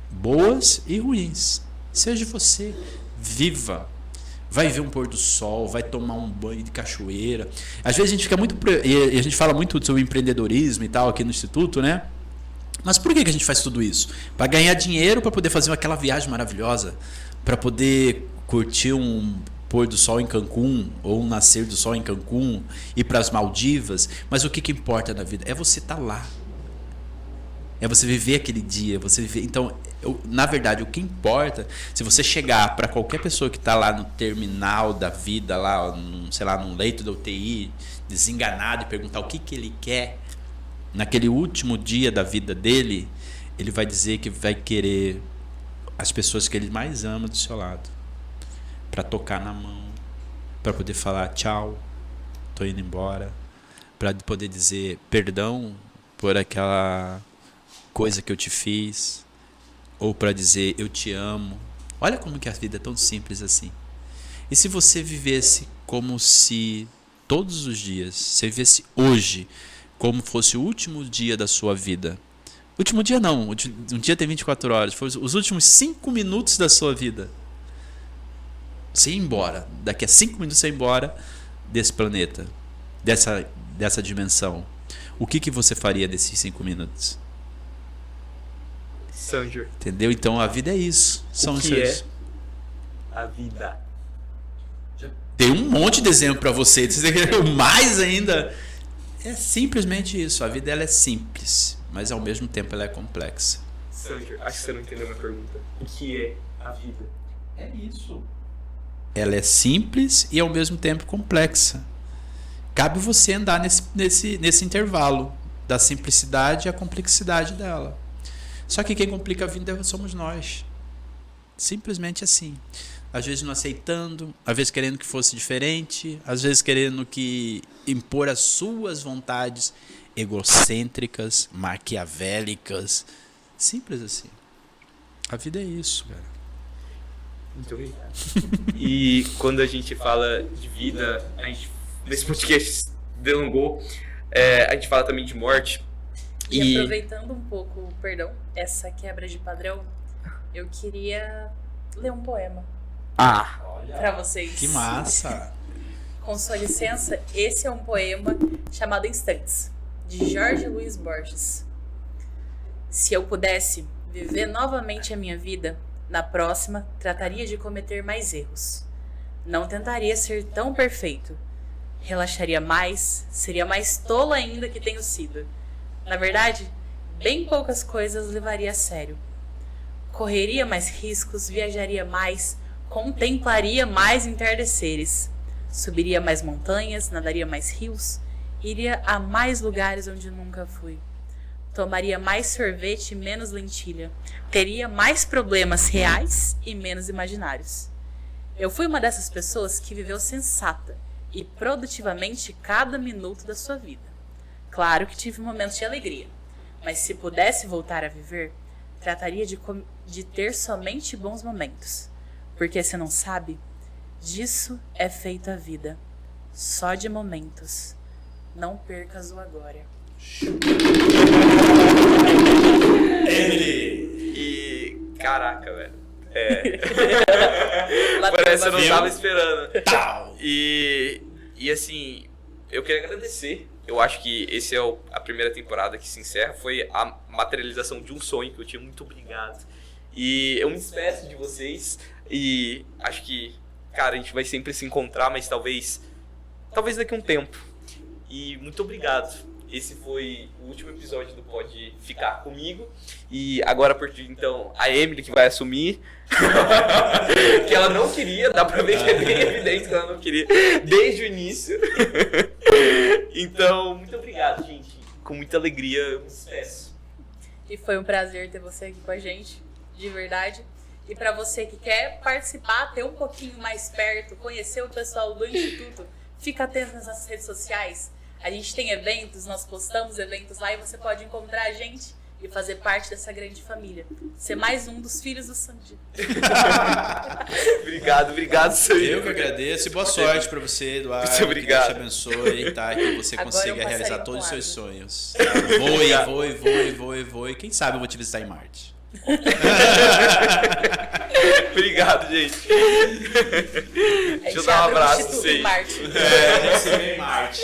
A: boas e ruins. Seja você, viva. Vai ver um pôr do sol, vai tomar um banho de cachoeira. Às vezes a gente fica muito... E a gente fala muito sobre empreendedorismo e tal aqui no Instituto, né? Mas por que a gente faz tudo isso? Para ganhar dinheiro, para poder fazer aquela viagem maravilhosa, para poder curtir um pôr do sol em Cancún, ou um nascer do sol em Cancún, ir para as Maldivas. Mas o que importa na vida? É você estar lá. É você viver aquele dia. Você viver... Então, na verdade, o que importa, se você chegar para qualquer pessoa que está lá no terminal da vida, lá, sei lá, num leito da UTI, desenganado, e perguntar o que ele quer, naquele último dia da vida dele, ele vai dizer que vai querer as pessoas que ele mais ama do seu lado, para tocar na mão, para poder falar tchau, tô indo embora, para poder dizer perdão por aquela coisa que eu te fiz, ou para dizer eu te amo. Olha como que a vida é tão simples assim. E se você vivesse como se todos os dias, você vivesse hoje como fosse o último dia da sua vida. Último dia não, um dia tem 24 horas, fosse os últimos 5 minutos da sua vida. Você ir embora, daqui a 5 minutos você ir embora desse planeta, dessa dimensão. O que você faria desses 5 minutos?
D: Sanger.
A: Entendeu? Então a vida é isso.
D: O que é a vida?
A: Tem um monte de exemplo para você. Você quer mais ainda? É simplesmente isso. A vida, ela é simples, mas ao mesmo tempo ela é complexa.
D: Sanger, acho que você não entendeu a minha pergunta. O que é a vida?
B: É isso.
A: Ela é simples e ao mesmo tempo complexa. Cabe você andar nesse intervalo da simplicidade e a complexidade dela. Só que quem complica a vida somos nós. Simplesmente assim. Às vezes não aceitando, às vezes querendo que fosse diferente, às vezes querendo que impor as suas vontades egocêntricas, maquiavélicas. Simples assim. A vida é isso, cara.
D: Muito obrigado. E quando a gente fala de vida, a gente, nesse podcast delongou, a gente fala também de morte.
C: E aproveitando um pouco, perdão, essa quebra de padrão, eu queria ler um poema para vocês.
A: Que massa!
C: Com sua licença, esse é um poema chamado Instantes, de Jorge Luiz Borges. Se eu pudesse viver novamente a minha vida, na próxima trataria de cometer mais erros. Não tentaria ser tão perfeito. Relaxaria mais, seria mais tolo ainda que tenho sido. Na verdade, bem poucas coisas levaria a sério. Correria mais riscos, viajaria mais, contemplaria mais entardeceres. Subiria mais montanhas, nadaria mais rios, iria a mais lugares onde nunca fui. Tomaria mais sorvete e menos lentilha. Teria mais problemas reais e menos imaginários. Eu fui uma dessas pessoas que viveu sensata e produtivamente cada minuto da sua vida. Claro que tive momentos de alegria, mas se pudesse voltar a viver, trataria de ter somente bons momentos. Porque se não sabe, disso é feita a vida. Só de momentos. Não percas o agora.
A: Emily!
D: E. Caraca, velho. Parece que eu não tava esperando. E assim, eu queria agradecer. Eu acho que esse é a primeira temporada que se encerra. Foi a materialização de um sonho que eu tinha. Muito obrigado. E eu me despeço de vocês. E acho que, cara, a gente vai sempre se encontrar, mas talvez daqui a um tempo. E muito obrigado. Esse foi o último episódio do Pode Ficar Comigo. E agora, a partir de então, a Emily que vai assumir. Que ela não queria, dá pra ver que é bem evidente que ela não queria desde o início. Então, muito obrigado, gente. Com muita alegria, eu me despeço.
C: E foi um prazer ter você aqui com a gente, de verdade. E para você que quer participar, ter um pouquinho mais perto, conhecer o pessoal do Instituto, fica atento nas nossas redes sociais. A gente tem eventos, nós postamos eventos lá e você pode encontrar a gente e fazer parte dessa grande família. Ser mais um dos filhos do Sanji.
D: Obrigado, Sanji.
A: Eu que agradeço e boa sorte pra você, Eduardo.
D: Muito obrigado.
A: Que Deus te abençoe, tá? Que você
C: Agora
A: consiga
C: eu
A: realizar
C: passaria
A: todos os
C: com
A: seus
C: água.
A: sonhos. Voe. Quem sabe eu vou te visitar em Marte.
D: Obrigado, gente.
C: A
D: Deixa eu
C: gente
D: dar um
C: abre o
D: abraço pra
C: Instituto
D: vocês.
C: em Marte.
A: A gente se vê em Marte.